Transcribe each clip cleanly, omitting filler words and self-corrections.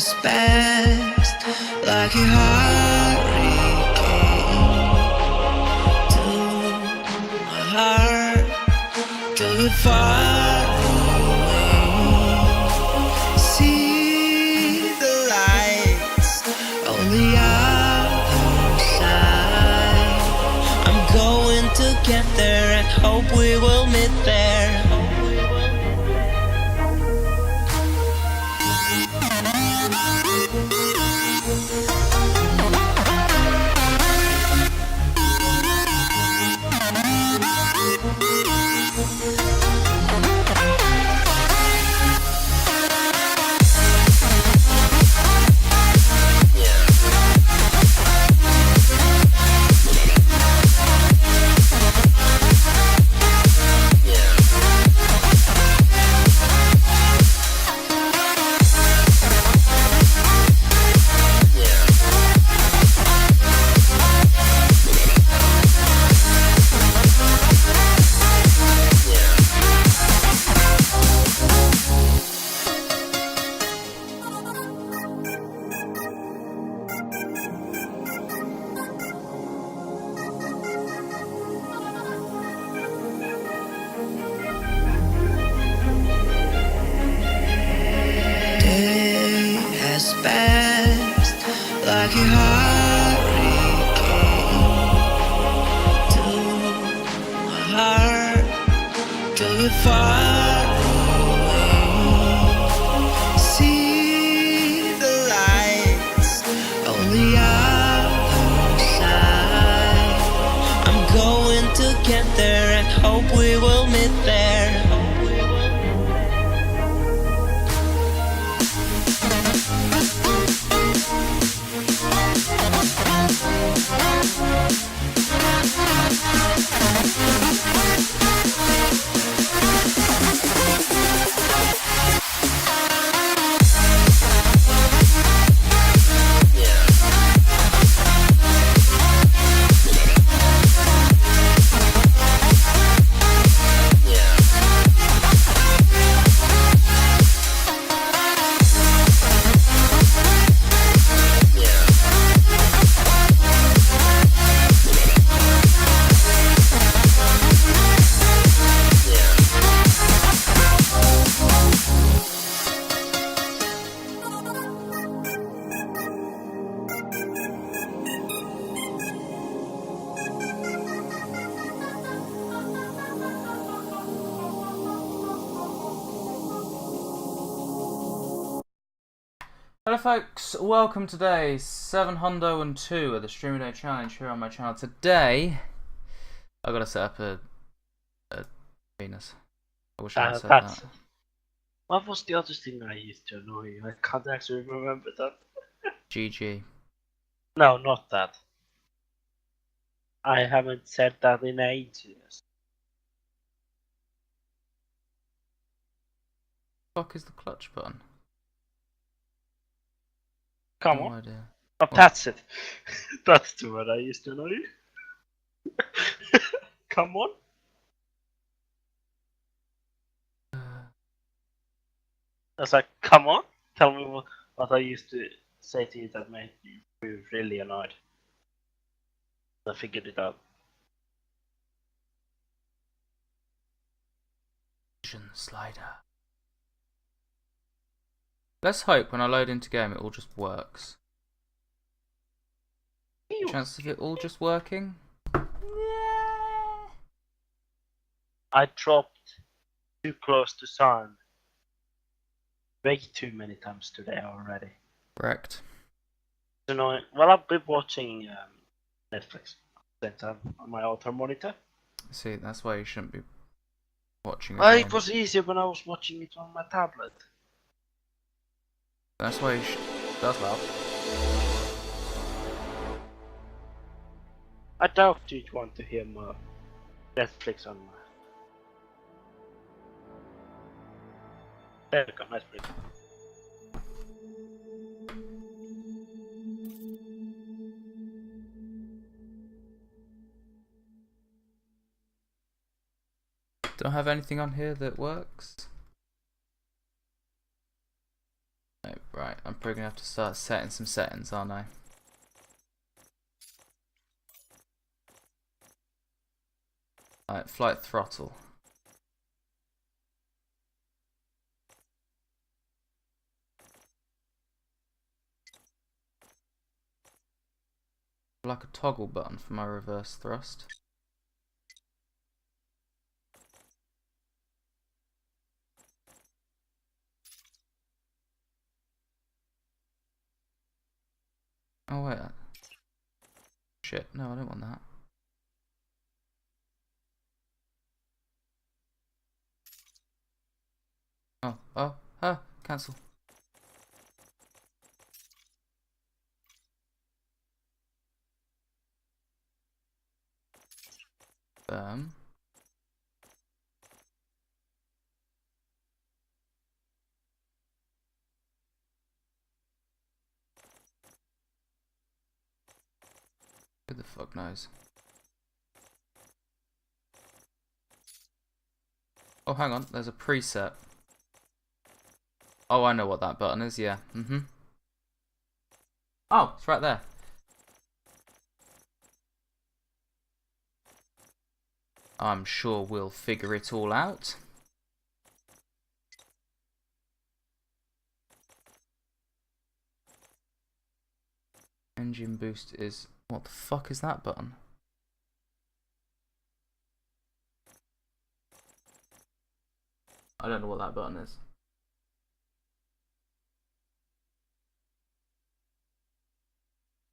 has passed like a hurricane to my heart, till it far away. See the lights on the other side. I'm going to get there and hope we will meet there. Has passed like a hurricane to my heart, till it far away. See the lights on the other side. I'm going to get there and hope we will meet there. Hello folks, welcome to day 702 of the Streamer Day Challenge here on my channel. Today, I've got to set up a penis. I wish I had said that. What was the other thing I used to annoy you? I can't actually remember that. GG. No, not that. I haven't said that in ages. What the fuck is the clutch button? Come No on. idea. Oh, that's it. That's the word I used to annoy you. Come on. I was like, come on. Tell me what I used to say to you that made you really annoyed. I figured it out. Vision slider. Let's hope when I load into game it all just works. Chance of it all just working? I dropped too close to sun way too many times today already. Correct. It's annoying. Well, I've been watching Netflix at the same time on my other monitor. See, that's why you shouldn't be watching a Well, game. it was easier when I was watching it on my tablet. That's why you that's loud. I doubt you'd want to hear more Netflix on my... There we go, Netflix. Don't have anything on here that works. Oh, right, I'm probably gonna have to start setting some settings, aren't I? Alright, flight throttle. Like a toggle button for my reverse thrust. Oh wait. Shit, no, I don't want that. Cancel. Who the fuck knows? Oh, hang on, there's a preset. Oh, I know what that button is, yeah. Oh, it's right there. I'm sure we'll figure it all out. Engine boost is... What the fuck is that button? I don't know what that button is.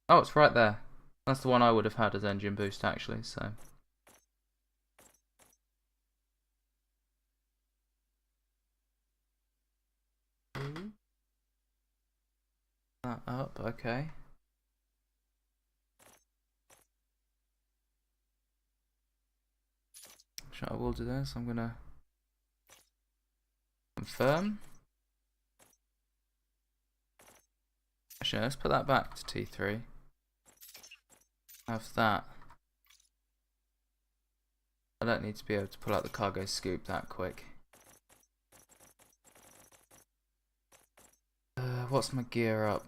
Oh, it's right there. That's the one I would have had as engine boost, actually, so... That up, okay. I will do this. I'm gonna confirm. Actually, let's put that back to T3. Have that. I don't need to be able to pull out the cargo scoop that quick. What's my gear up?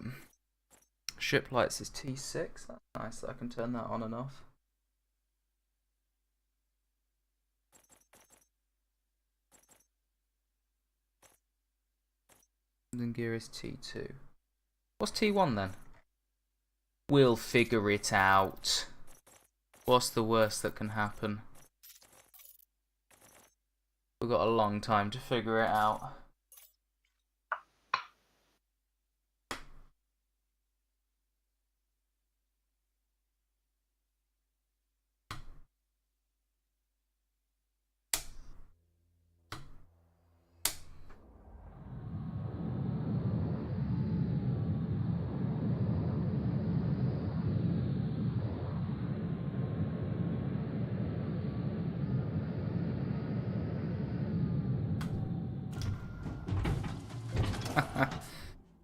Ship lights is T6. That's nice. I can turn that on and off. Landing gear is T2. What's T1 then? We'll figure it out. What's the worst that can happen? We've got a long time to figure it out.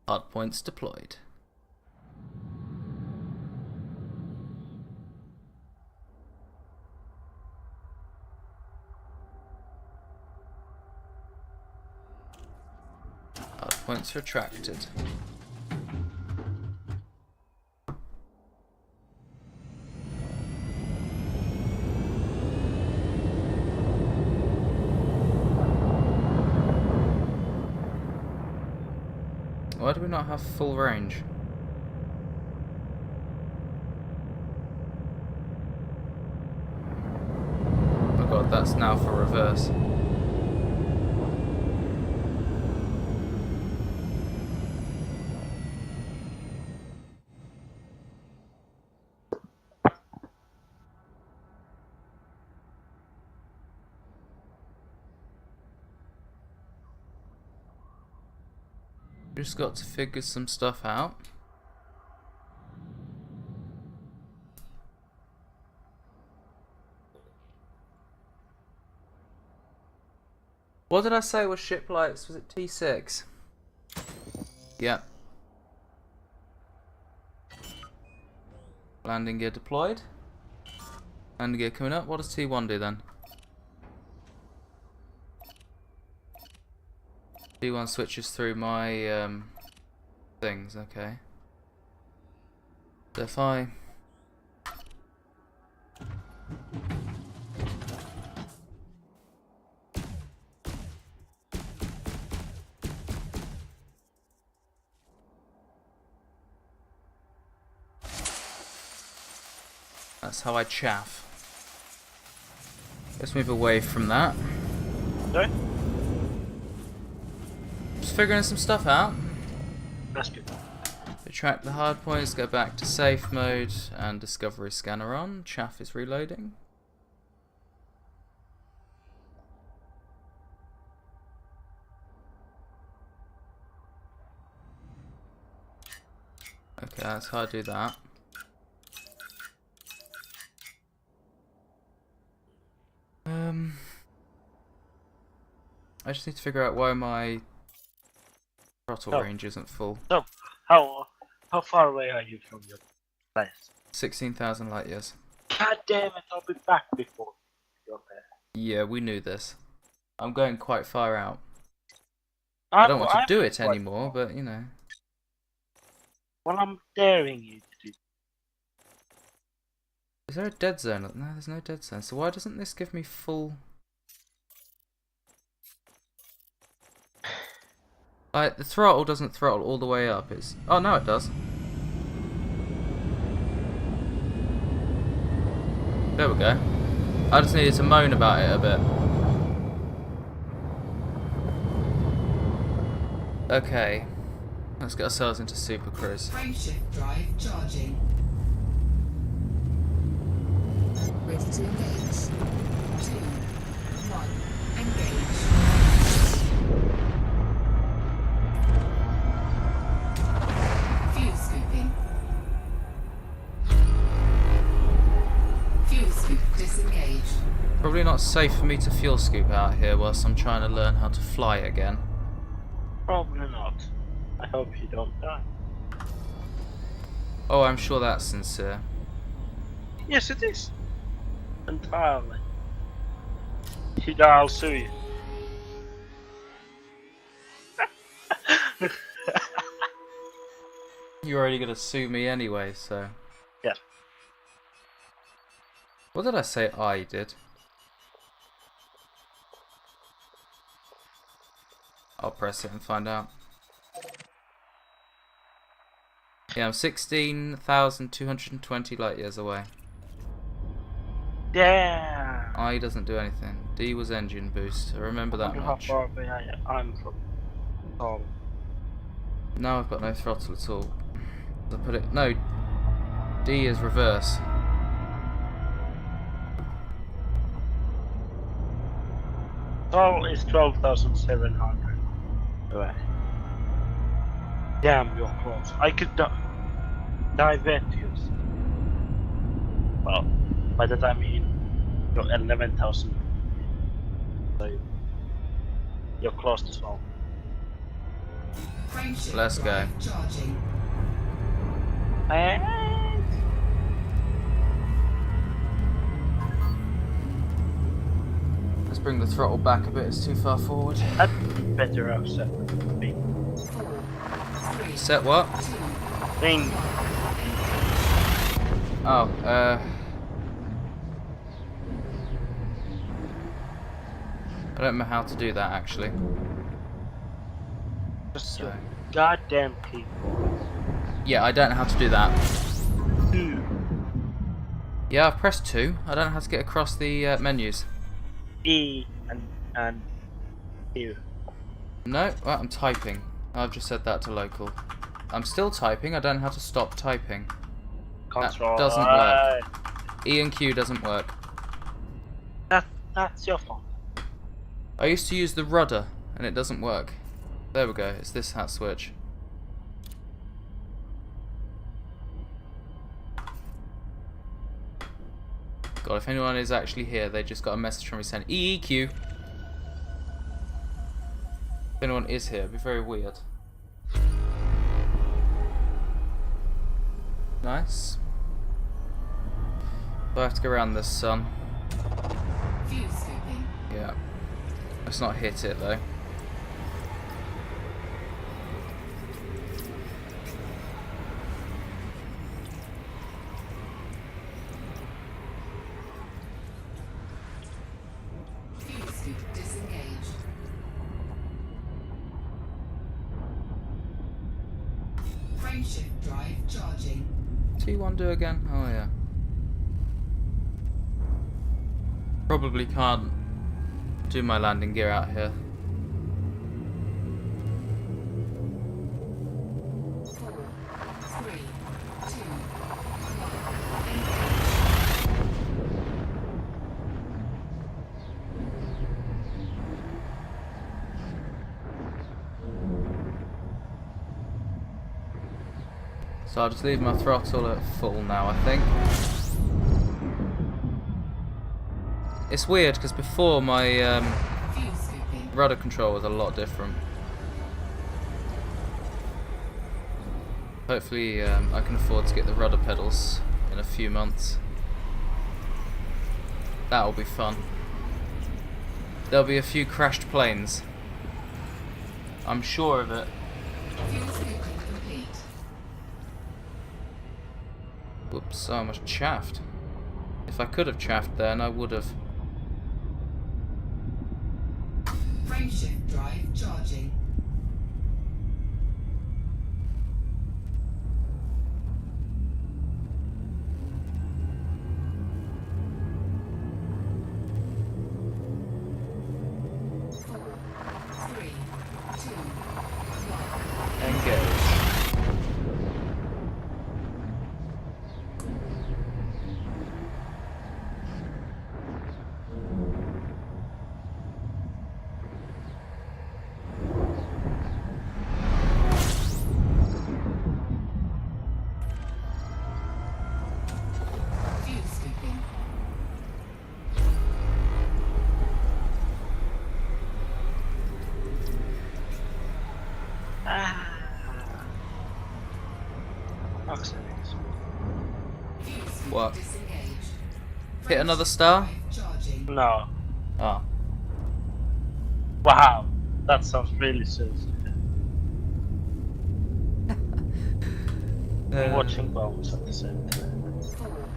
Hard points deployed. Hard points retracted. Why do we not have full range? Oh god, that's now for reverse. Just got to figure some stuff out. What did I say was ship lights? Was it T6? Yep. Landing gear deployed. Landing gear coming up. What does T1 do then? T1 switches through my things, okay. So if I... That's how I chaff. Let's move away from that. Sorry? Just figuring some stuff out. That's good. Retract the hard points, go back to safe mode, and discovery scanner on. Chaff is reloading. Okay, that's how I do that. I just need to figure out why my throttle range isn't full. So, how far away are you from your place? 16,000 light years. God damn it! I'll be back before you're there. Yeah, we knew this. I'm going quite far out. I don't want to do it anymore, but you know. Well, I'm daring you to do. Is there a dead zone? No, there's no dead zone. So why doesn't this give me full... Like, the throttle doesn't throttle all the way up. It's... Oh, no, it does. There we go. I just needed to moan about it a bit. Okay. Let's get ourselves into Super Krys. Frameshift drive charging. Ready to engage. 2, 1, engage. Fuel scooping. Fuel scoop disengaged. Probably not safe for me to fuel scoop out here whilst I'm trying to learn how to fly again. Probably not. I hope you don't die. Oh, I'm sure that's sincere. Yes, it is. Entirely. If you die, I'll sue you. You're already gonna sue me anyway, so... Yeah. What did I say I did? I'll press it and find out. Yeah, I'm 16,220 light years away. Yeah. I doesn't do anything. D was engine boost. I remember that How much. far away I'm from. Oh. No, I've got no throttle at all. I put it. No. D is reverse. Total is 12,700 away. Damn, you're close. I could divert you. Well, by that I mean you're 11,000. So you're close to 12. Frameshift Let's go. drive charging. Let's bring the throttle back a bit. It's too far forward. I'd better have set me. 4, 3, Set what? 2, Thing. Oh, I don't know how to do that actually. Just So. your goddamn keyboard. Yeah, I don't know how to do that. 2. Yeah, I've pressed 2. I don't know how to get across the menus. E and Q. No, well, I'm typing. I've just said that to local. I'm still typing. I don't know how to stop typing. Control. doesn't work. E and Q doesn't work. That's your fault. I used to use the rudder, and it doesn't work. There we go. It's this hat switch. God, if anyone is actually here, they just got a message from me saying EEQ. If anyone is here, it'd be very weird. Nice. Do I have to go around this sun? fuel scooping. Yeah. Let's not hit it though. Frameshift drive charging. T1 do again? Oh yeah. Probably can't do my landing gear out here. 4, 3, 2, 1. So I'll just leave my throttle at full now, I think. It's weird because before my Fuel scooping. rudder control was a lot different. Hopefully I can afford to get the rudder pedals in a few months. That'll be fun. There'll be a few crashed planes. I'm sure of it. Fuel scooping complete. Whoops, I almost chaffed. If I could have chaffed then, I would have. Frameshift drive charging. Engage. Fuel scooping. Accidents. Fuel scoop What? disengaged. Hit another star? Drive charging. No. Oh. Wow. That sounds really sensitive. I'm watching bones at the same time.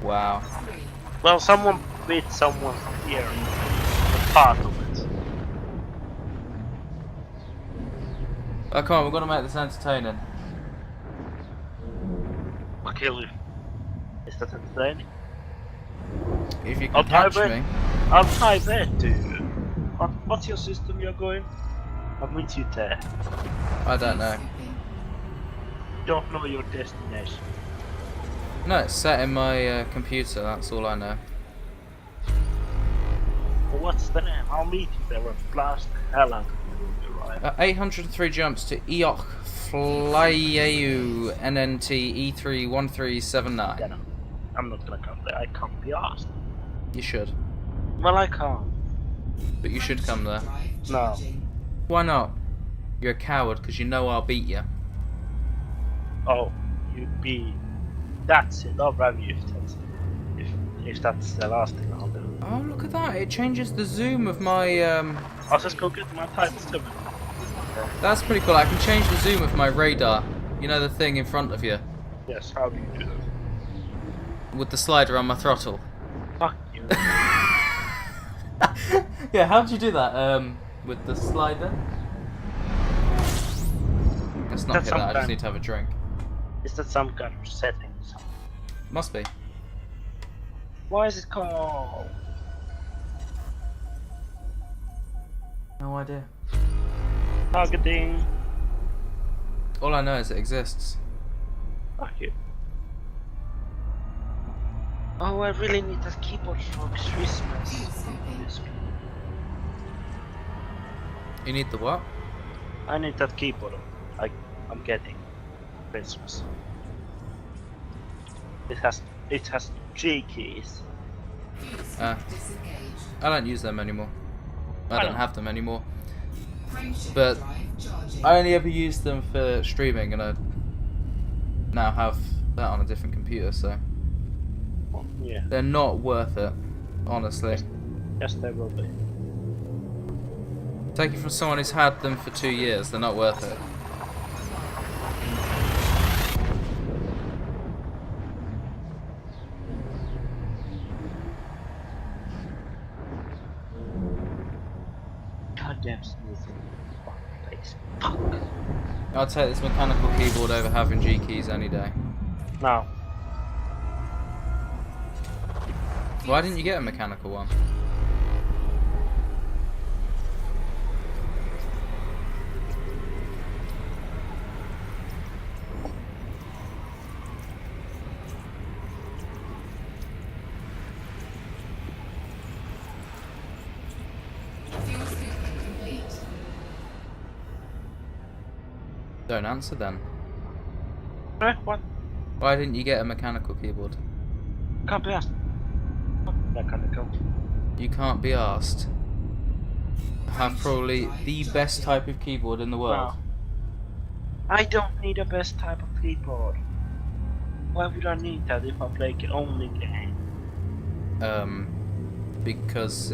4, Wow. 3, Well, someone beat someone's ear. A part of it. Oh, come on, we're gonna make this entertaining. I'll kill you. Is that entertaining? If you I'll can try catch it. me. I'll try that, dude. What's your system you're going? I'm with you there. I don't know. scooping. Don't know your destination. No, it's set in my computer, that's all I know. Well, what's the name? I'll meet you there and blast the hell out of you, right? 803 jumps to EOC Flyeu NNT E31379. Yeah, no. I'm not gonna come there. I can't be asked. You should. Well, I can't. But you should come there. Drive No. charging. Why not? You're a coward because you know I'll beat you. Oh, you'd be. That's it. I'll grab you if that's the last thing I'll do. Oh, look at that. It changes the zoom of my... I'll just go get my Titan 7. That's pretty cool. I can change the zoom of my radar. You know the thing in front of you? Yes, how do you do that? With the slider on my throttle. Fuck you. Yeah, how did you do that? With the slider? Let's not That's get that. I just sometime. need to have a drink. Is that some kind of settings? Must be. Why is it called? No idea. Targeting. All I know is it exists. Fuck you. Oh, I really need that keyboard for Christmas. Fuel scooping. You need the what? I need that keyboard. I'm getting Christmas. It has 3 keys. Fuel scoop Ah. disengaged. I don't use them anymore. I I don't know. have them anymore. Frameshift But drive charging. I only ever use them for streaming, and I now have that on a different computer, so Oh, yeah. they're not worth it, honestly. Yes, they will be. Take it from someone who's had them for 2 years, they're not worth it. Goddamn smooth. Please. Fuck. I'd take this mechanical keyboard over having G keys any day. No. Why didn't you get a mechanical one? Fuel scooping complete. Don't answer then. What? Why didn't you get a mechanical keyboard? Can't be asked. Mechanical. You can't be asked. I have probably the best type of keyboard in the world. No. I don't need the best type of keyboard. Why would I need that if I play the only game? Because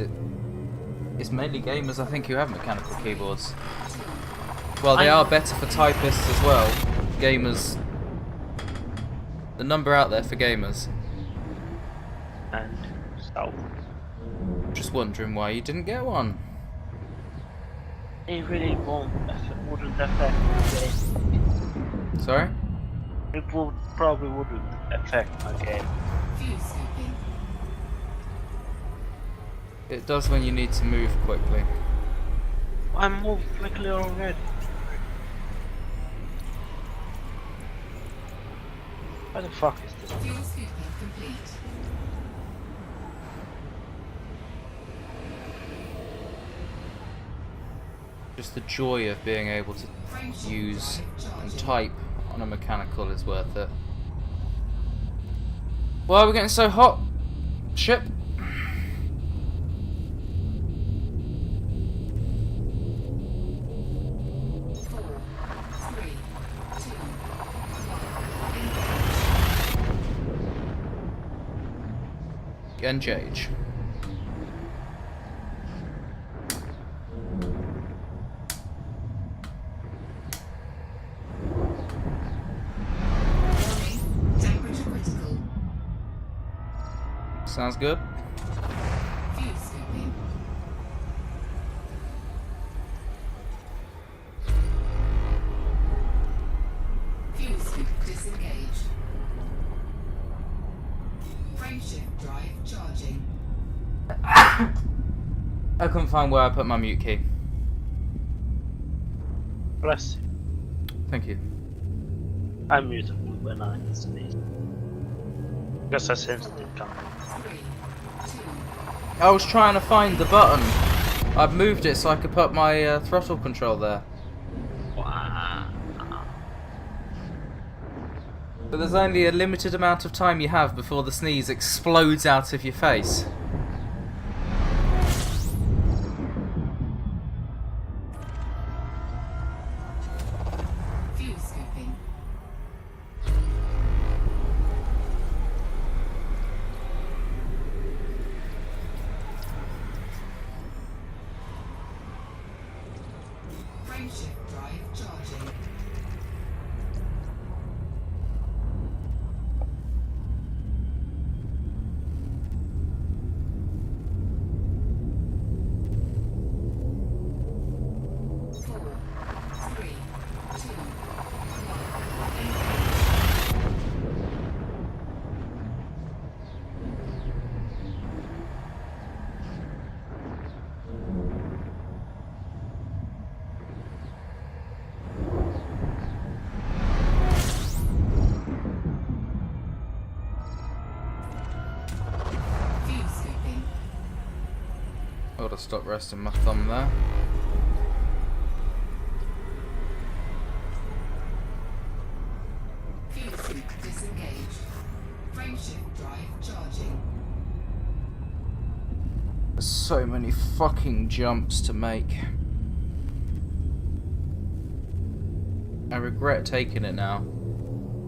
it's mainly gamers I think who have mechanical keyboards. Well, they are better for typists as well. Gamers. The number out there for gamers. And so Just wondering why you didn't get one. it really wouldn't affect the game. Sorry? It probably wouldn't affect my game. Fuel scooping. It does when you need to move quickly. I moved quickly already. What the fuck is this? Fuel scooping complete. Just the joy of being able to Frameshift use drive and charging. type on a mechanical is worth it. Why are we getting so hot? Ship? Four, three, two, one. Engage. Warning, temperature critical. Sounds good. Fuel scooping. Fuel scoop disengaged. Frameshift drive charging. I couldn't find where I put my mute key. Bless. Thank you. I'm mutable when I sneeze. Because I sensed it coming. 3, 2, I was trying to find the button. I've moved it so I could put my throttle control there. Wow. But there's only a limited amount of time you have before the sneeze explodes out of your face. fuel scooping. Frameshift drive charging. Four, three, two, fuel scooping. I ought to stop resting my thumb there. Fuel scoop disengaged. Frameshift drive charging. There's so many fucking jumps to make. I regret taking it now.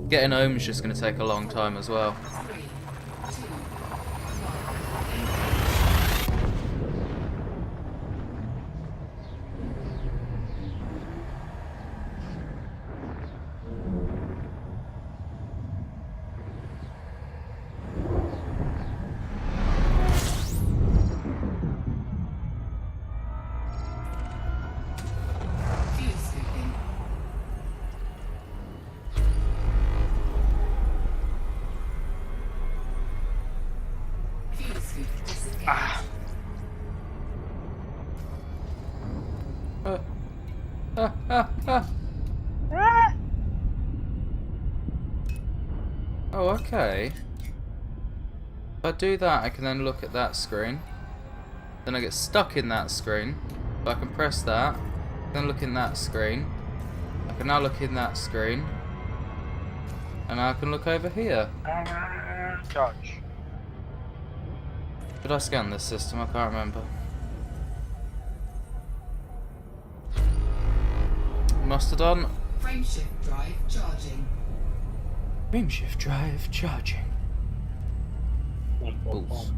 Getting home is just going to take a long time as well. 3, 2, I Oh, okay. If I do that, I can then look at that screen. Then I get stuck in that screen. But I can press that. Then look in that screen. I can now look in that screen. And I can look over here. Charge. Did I scan this system? I can't remember. Must have done. Frameshift drive charging. Frameshift drive charging. Pulse.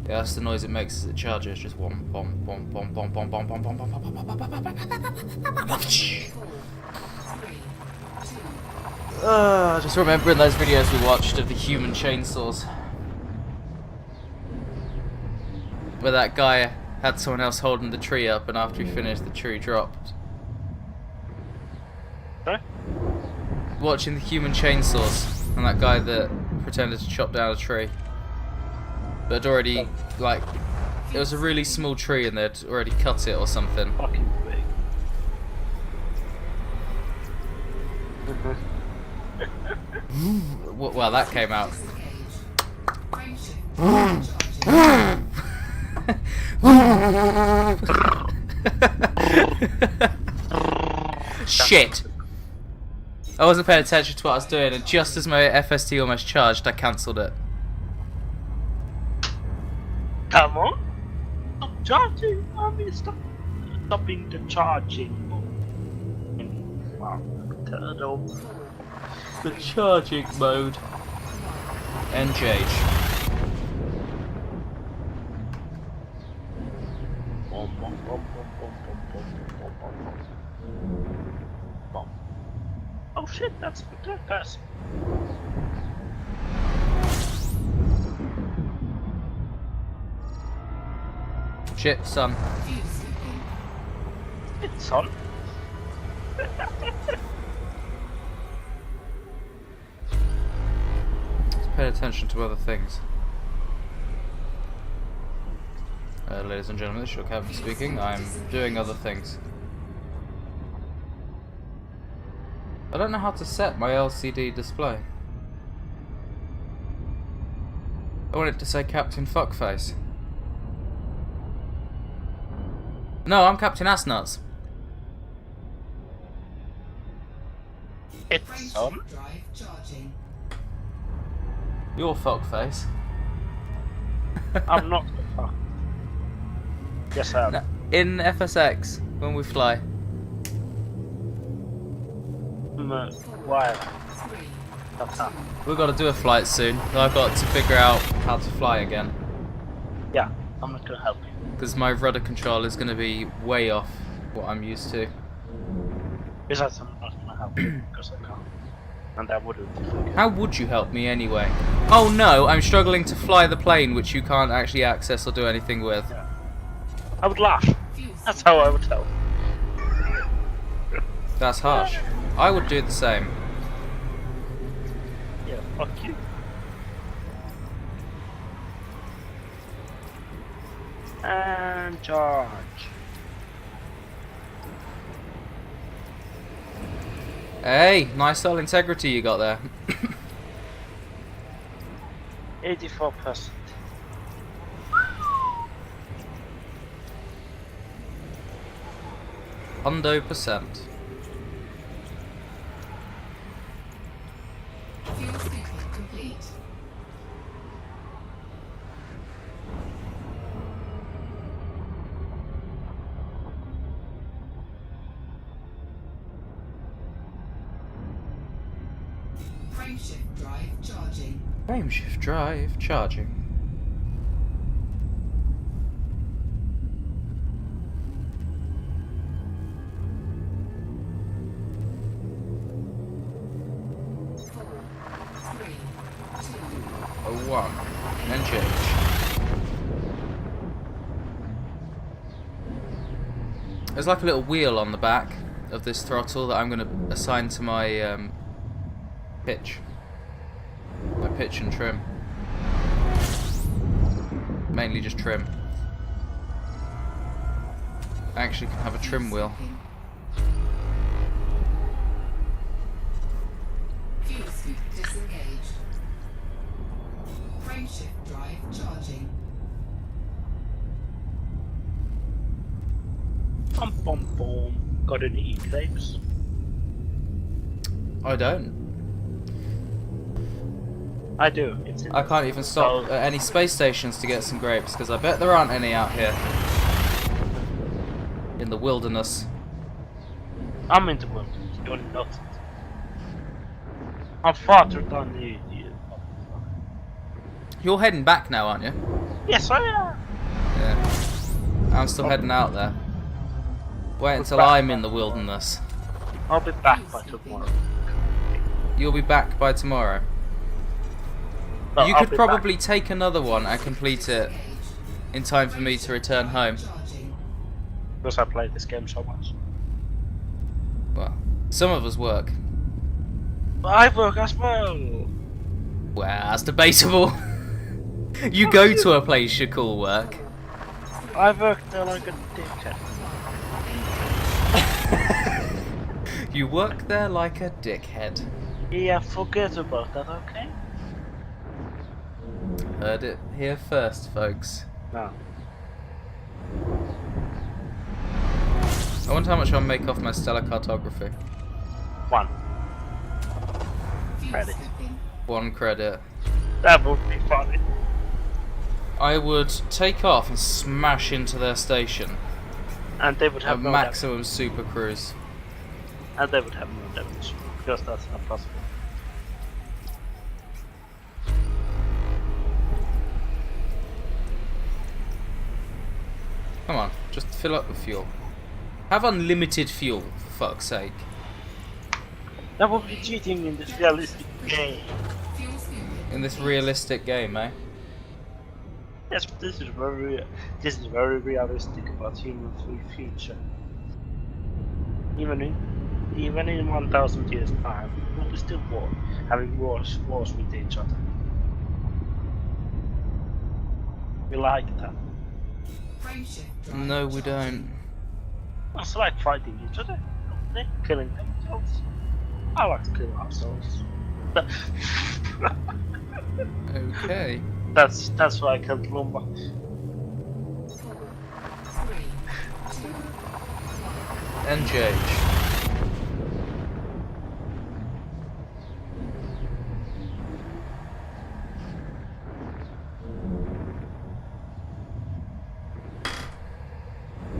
Yeah, that's the noise it makes as it charges. Just one bomb, bomb, bomb, bomb, bomb, bomb, bomb, bomb, bomb, bomb, bomb, bomb, bomb, bomb. 4, 3, 2. Just remembering those videos we watched of the human chainsaws. Where that guy had someone else holding the tree up, and after he finished, the tree dropped. Sorry? Watching the human chainsaws, and that guy that pretended to chop down a tree. But had already, like, it was a really small tree and they'd already cut it or something. Fucking big. Well, that came out. Shit! I wasn't paying attention to what I was doing, and just as my FST almost charged, I cancelled it. Come on! Stop charging! Stopping the charging. Wow. Turtle. The charging mode. Engage. Bom, bom, bom, bom, bom, bom, bom, bom, bom. Bom. Oh shit, that's that person. Shit, son. It's on. Let's pay attention to other things. Ladies and gentlemen, this is your captain speaking. I'm doing other things. I don't know how to set my LCD display. I want it to say Captain Fuckface. No, I'm Captain Assnuts. It's on. Drive charging. You're Fuckface. I'm not the fuck. Yes, I am. No, in FSX, when we fly. Why? 3, That's how. We've got to do a flight soon. I've got to figure out how to fly again. Yeah, I'm not gonna help you. Because my rudder control is going to be way off what I'm used to. Besides, I'm not gonna help you because I can't. And that wouldn't be fair. How would you help me anyway? Oh no, I'm struggling to fly the plane which you can't actually access or do anything with. Yeah. I would laugh. That's how I would help. That's harsh. I would do the same. Yeah, fuck you. And charge. Hey, nice little integrity you got there. 84%. %. Fuel scooping complete. Frameshift drive charging. Frameshift drive charging. One. Engage. There's like a little wheel on the back of this throttle that I'm going to assign to my pitch. My pitch and trim. Mainly just trim. actually can have a trim wheel. Fuel scoop disengaged. Frameshift drive charging. Bum bum bum. Got any e-grapes? I don't. I do. It's in I can't even stop at any space stations to get some grapes, because I bet there aren't any out here. In the wilderness. I'm in the wilderness. You're not. I'm farther than you. You're heading back now, aren't you? Yes, I am. Yeah. I'm still heading out there. Wait until back I'm by in the tomorrow. wilderness. I'll be back by tomorrow. You'll be back by tomorrow. No, You I'll could be probably take another one and complete it in time for me to return home. Charging. back because I played this game so much. Well, some of us work. But I work as well. Well, that's debatable. You go to a place you call work. I work there like a dickhead. You work there like a dickhead. Yeah, forget about that, okay? Heard it here first, folks. No. I wonder how much I'll make off my stellar cartography. 1 Fuel credit. scooping. 1 credit. That would be funny. I would take off and smash into their station. And they would A have no maximum super cruise. damage. And they would have no damage. Because that's not possible. Come on, just fill up with fuel. Have unlimited fuel, for fuck's sake. That would be cheating in this realistic game. Fuel scooping. In this realistic game, eh? Yes, but this is very realistic about human future. Even in 1,000 years time, we'll be still having wars with each other. We like that. Frameshift drive No, we charging. don't. It's like fighting each other, they're killing themselves. I like to kill ourselves. Okay. That's why I killed Lumba. 4, 3, 2, Engage.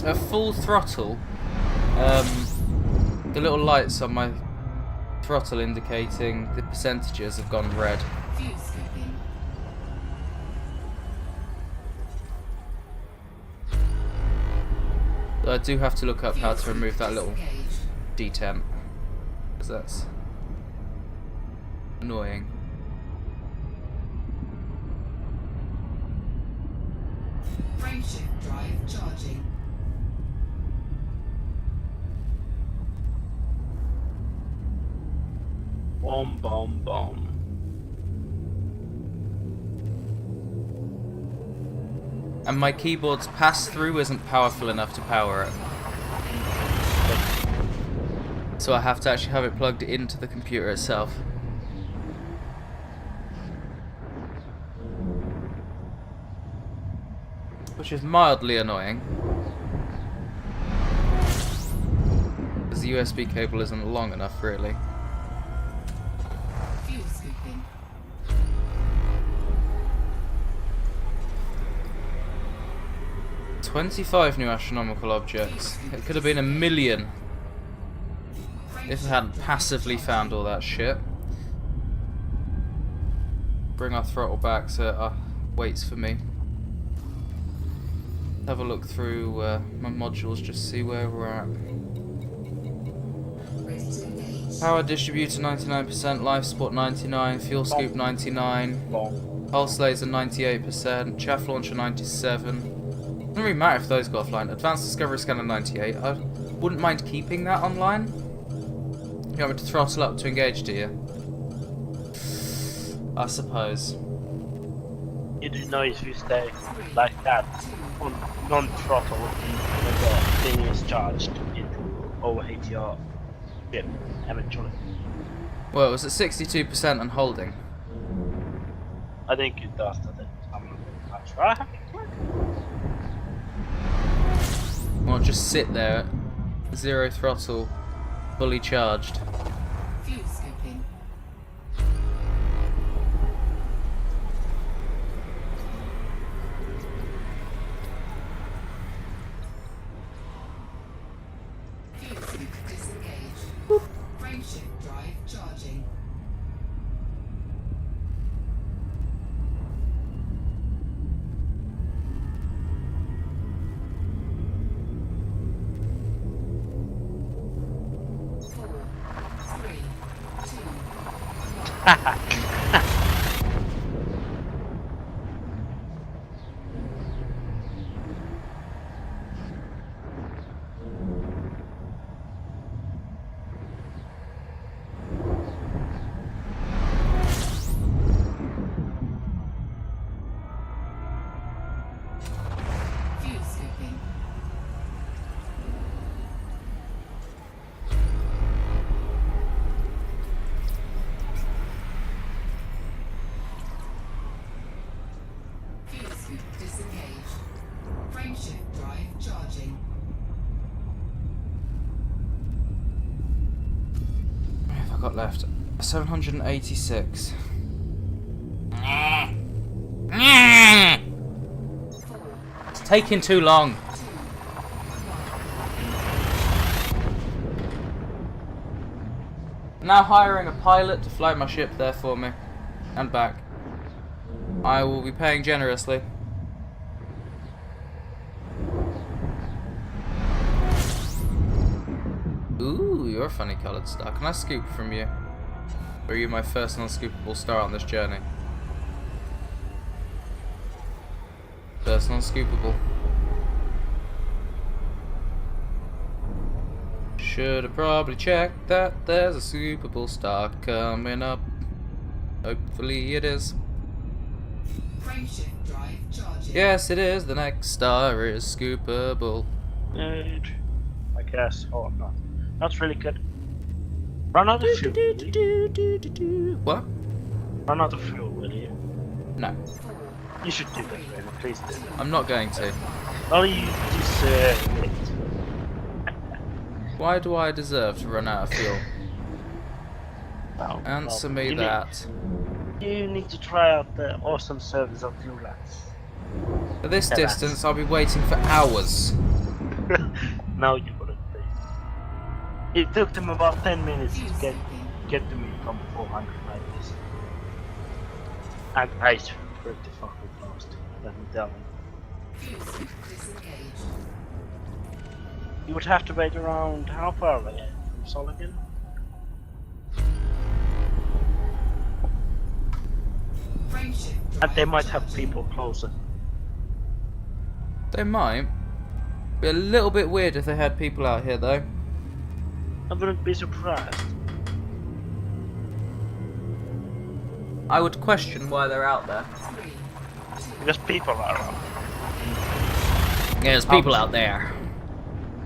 At full throttle, the little lights on my throttle indicating the percentages have gone red. fuel scooping. I do have to look up how to Fuel remove that little disengaged. detent, because that's annoying. Frameshift drive charging. Bomb, bomb, bomb. And my keyboard's pass-through isn't powerful enough to power it. So I have to actually have it plugged into the computer itself. Which is mildly annoying. Because the USB cable isn't long enough, really. Fuel scooping. $25 new astronomical objects. It could have been 1 million if I hadn't passively found all that shit. Bring our throttle back so it waits for me. Have a look through my modules, just see where we're at. Ready to engage. Power distributor 99%, life support 99, fuel scoop 99, Bomb. pulse laser 98%, chaff launcher 97. Doesn't really matter if those go offline. Advanced discovery scanner 98. I wouldn't mind keeping that online. You want me to throttle up to engage, do you? I suppose. You do know if you stay like that on non-throttle, the thing is charged, it will overheat your ship eventually. Well, it was at 62% and holding. I think it does that. I'm not sure. I have to try. Well, just sit there at 0 throttle, fully charged. Fuel skipping. Fuel scoop disengaged. Frameshift drive charging. Four, three, two, fuel skipping. Fuel scoop disengaged. Frameshift drive charging. What have I got left? 786. Four, It's taking too long. Now hiring a pilot to fly my ship there for me. And back. I will be paying generously. Ooh, you're a funny coloured star. Can I scoop from you? Or are you my first non-scoopable star on this journey? First non-scoopable. Should have probably checked that there's a scoopable star coming up. Hopefully it is. Frameshift drive charging. Yes, it is. The next star is scoopable. Good. I guess. Or not. That's really good. Run out of fuel. Will you? What? Run out of fuel, will you? No, Four, You should do that, really. Please do that. I'm not going to. Oh, you deserve it. Why do I deserve to run out of fuel? Well, Answer well, me you that. You need to try out the awesome service of fuel lads. For this Yeah, that's- distance, I'll be waiting for hours. No, you wouldn't be. It took them about 10 minutes to fuel skipping. get to me from 400 meters. And ice pretty fucking fast, let me tell you. Fuel scoop disengaged. You would have to wait around how far away from Soligan? Frameshift And drive they might have charging. people closer. They might. Be a little bit weird if they had people out here, though. I wouldn't be surprised. I would question why they're out there. Three, two, Because people are around. Yeah, there's people out there.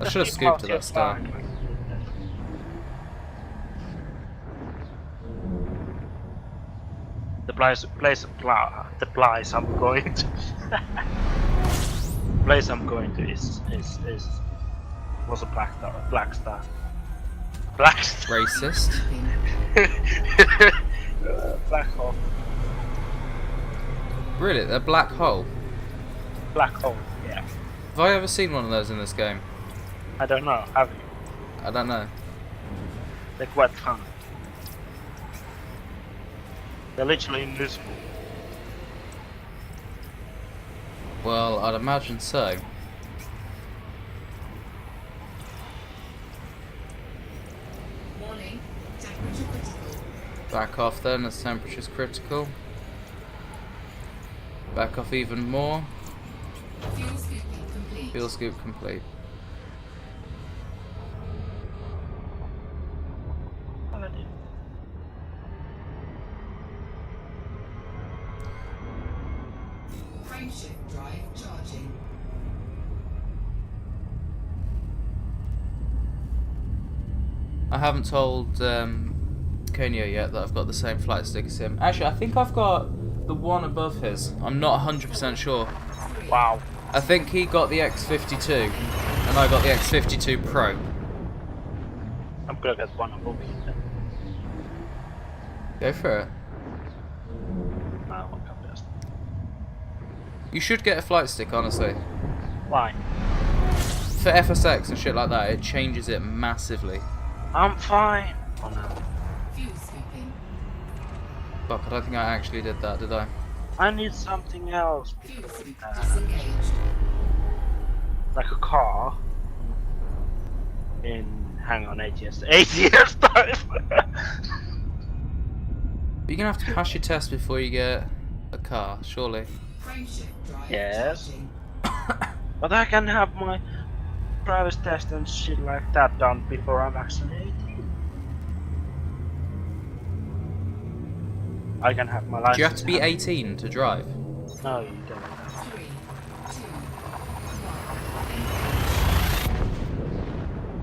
I should have People out scooped at here that star. flying. The place I'm going to. Place I'm going to is was a black star. Black star. Racist. skipping. Black hole. Really? A black hole? Black hole. Yeah. Have I ever seen one of those in this game? I don't know. Have you? I don't know. They're quite fun. They're literally invisible. Well, I'd imagine so. Warning, temperature critical. Back off then as temperature's critical. Back off even more. Fuel scooping complete. Fuel scoop complete. Frameshift drive charging. I haven't told Konyo yet that I've got the same flight stick as him. Actually, I think I've got the one above his. I'm not 100% sure. Wow. I think he got the X52, and I got the X52 Pro. I'm gonna get one above you then. Go for it. No, I'll come first. You should get a flight stick, honestly. Why? For FSX and shit like that, it changes it massively. I'm fine. Oh no. Fuel sweeping. Fuck, I don't think I actually did that, did I? I need something else. Fuel sweep disengaged. Like a car. In, hang on, 8 years time. You're gonna have to pass your test before you get a car, surely. Frameshift drive Yes. charging. But I can have my driver's test and shit like that done before I'm actually 18. I can have my license. Do you have to be hand- 18 to drive? No, you don't. 3,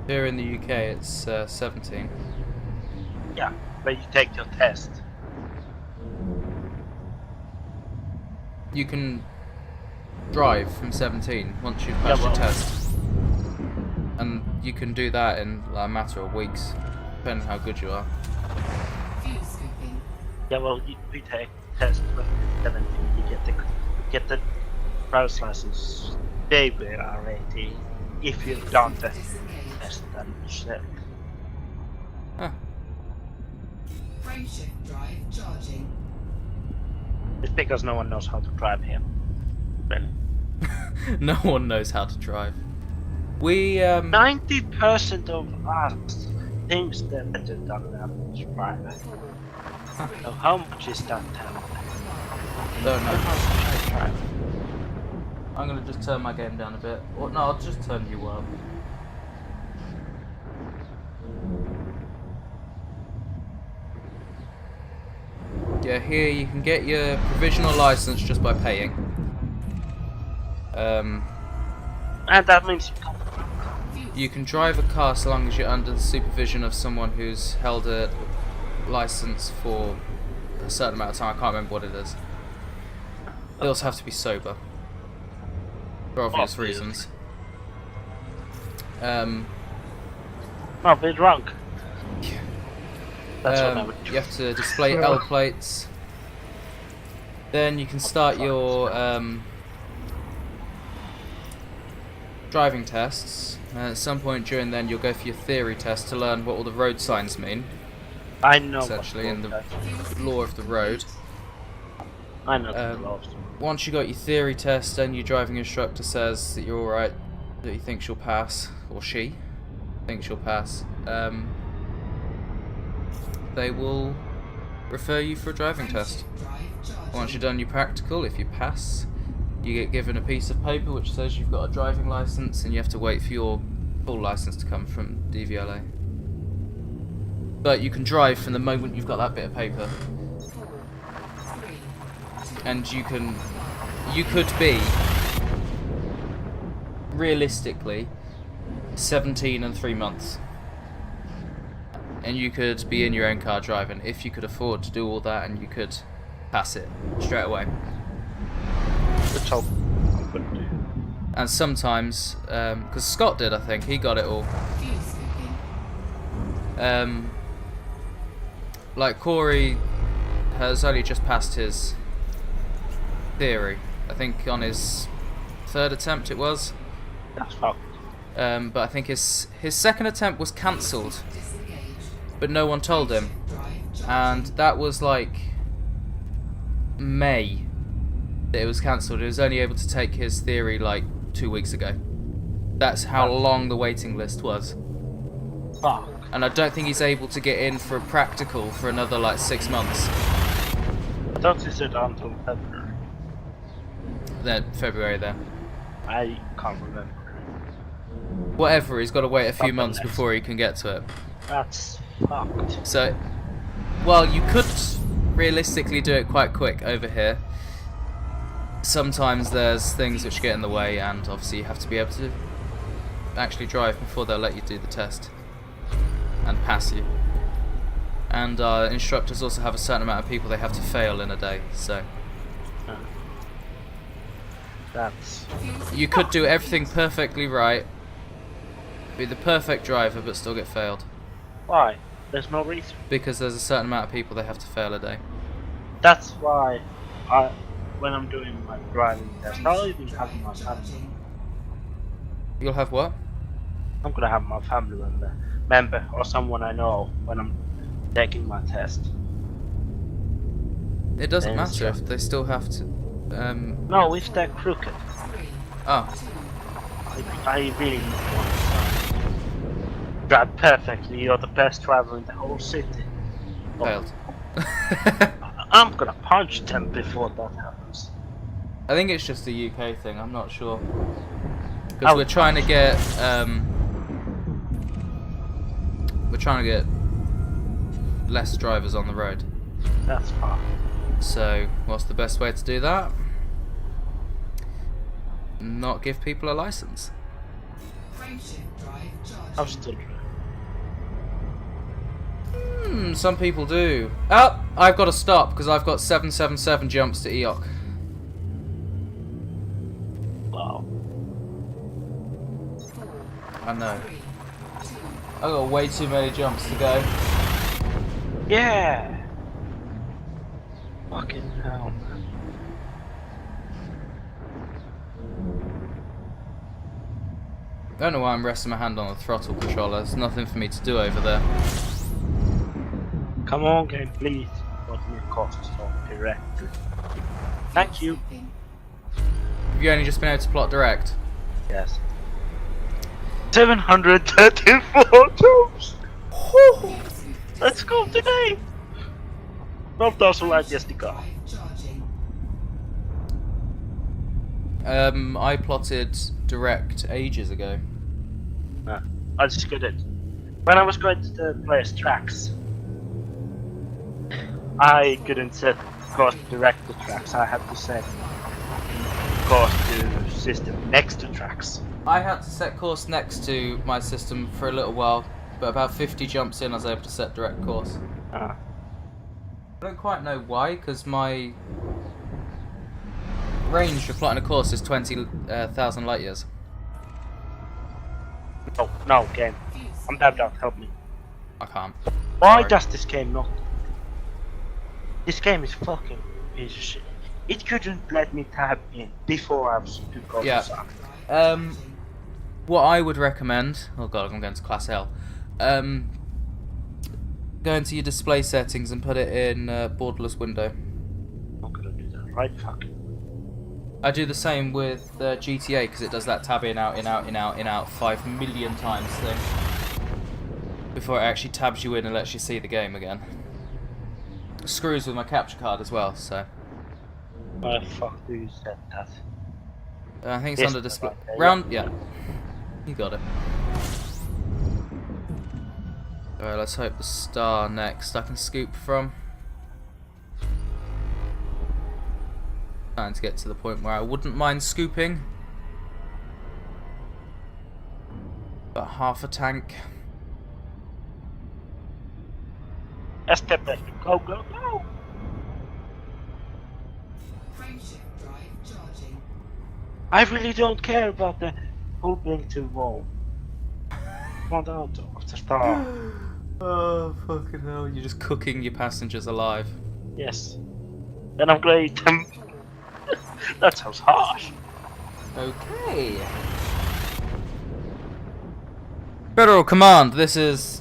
2, Here in the UK, it's 17. Yeah, but you take your test. You can drive from 17 once you've passed Yeah, your well- test. And you can do that in like, a matter of weeks, depending on how good you are. fuel sweeping. Yeah, well, we take test when 17. You get the driver's license day we are 18. If you've done the Disengaged. test and shit. Huh. Frameshift drive charging. It's because no one knows how to drive here. Really. No one knows how to drive. We 90% of us thinks they're better than the average driver. So how much is that talent? don't know. I drive. I'm gonna just turn my game down a bit. Or no, I'll just turn you up. Yeah, here you can get your provisional license just by paying. And that means you can. You can drive a car so long as you're under the supervision of someone who's held a license for a certain amount of time. I can't remember what it is. They also have to be sober. For obvious Obviously. reasons. Not be drunk. That's what I would You have to display L plates. Then you can start your driving tests. At some point during then, you'll go for your theory test to learn what all the road signs mean. I know Essentially, in the that. law of the road. I know the um, laws. Once you got your theory test and your driving instructor says that you're alright, that he thinks you'll pass, or she thinks you'll pass, they will refer you for a driving test. Once you've done your practical, if you pass, you get given a piece of paper which says you've got a driving license and you have to wait for your full license to come from DVLA. But you can drive from the moment you've got that bit of paper. And you could be, realistically, 17 and 3 months. And you could be in your own car driving if you could afford to do all that and you could pass it straight away. Which I'm going to do. And sometimes, because Scott did, I think, he got it all. Like Corey has only just passed his theory. I think on his 3rd attempt it was. That's fucked. But I think his second attempt was cancelled, but no one told him, and that was like May that it was cancelled. He was only able to take his theory like 2 weeks ago. That's how long the waiting list was. Fuck. And I don't think he's able to get in for a practical for another like 6 months. I thought you said until February. Then February then. I can't remember. Whatever, he's got to wait a few Something months else. before he can get to it. That's fucked. So, well, you could realistically do it quite quick over here. Sometimes there's things which get in the way, and obviously you have to be able to actually drive before they'll let you do the test. and pass you. And instructors also have a certain amount of people they have to fail in a day, so That's you could do everything perfectly right, be the perfect driver, but still get failed. why. There's no reason. Because there's a certain amount of people they have to fail a day. That's why when I'm doing my driving test, I'll even have my family. You'll have what? I'm gonna have my family member or someone I know when I'm taking my test. It doesn't Then matter if they still have to. No, if they're crooked. Oh, I really want to drive perfectly. You're the best driver in the whole city. Oh, failed. I'm gonna punch them before that happens. I think it's just a UK thing. I'm not sure. Because we're trying to get less drivers on the road. That's fine. So, what's the best way to do that? Not give people a license. Frameshift drive charging. I'm still driving. Some people do. Oh, I've got to stop because I've got 777 jumps to EOC. Wow. I know. I've got way too many jumps to go. Yeah. Fucking hell, man. I don't know why I'm resting my hand on the throttle controller. There's nothing for me to do over there. Come on, game, please. What me cost so direct. Thank you. Have you only just been able to plot direct? Yes. 734 jumps. Let's go today. 12,000 light yesterday. Drive charging. I plotted direct ages ago. I just got it. When I was going to the players' tracks, I couldn't set course direct to tracks. I had to set course to system next to tracks. I had to set course next to my system for a little while, but about 50 jumps in I was able to set direct course. Ah. I don't quite know why, because my range for plotting a course is 20,000 light years. No, game. I'm tabbed out, help me. I can't. Why Sorry. does this game not? This game is fucking piece of shit. It couldn't let me tab in before I was to go Yeah. to suck. What I would recommend... Oh god, I'm going to class L. Go into your display settings and put it in borderless window. I'm not gonna do that, right? Fuck. I do the same with GTA because it does that tab in out 5 million times thing before it actually tabs you in and lets you see the game again. Screws with my capture card as well, so Why the fuck do you set that? I think it's Yes, under display. okay, Round, yeah, you got it. Alright, let's hope the star next I can scoop from. Trying to get to the point where I wouldn't mind scooping. About half a tank. Step back, go, go, go! Frameshift drive charging. I really don't care about the hoping to roll. Want out of the star. Oh, fucking hell. You're just cooking your passengers alive. Yes. Then I'm gonna eat them. That sounds harsh. Okay. Federal Command, this is...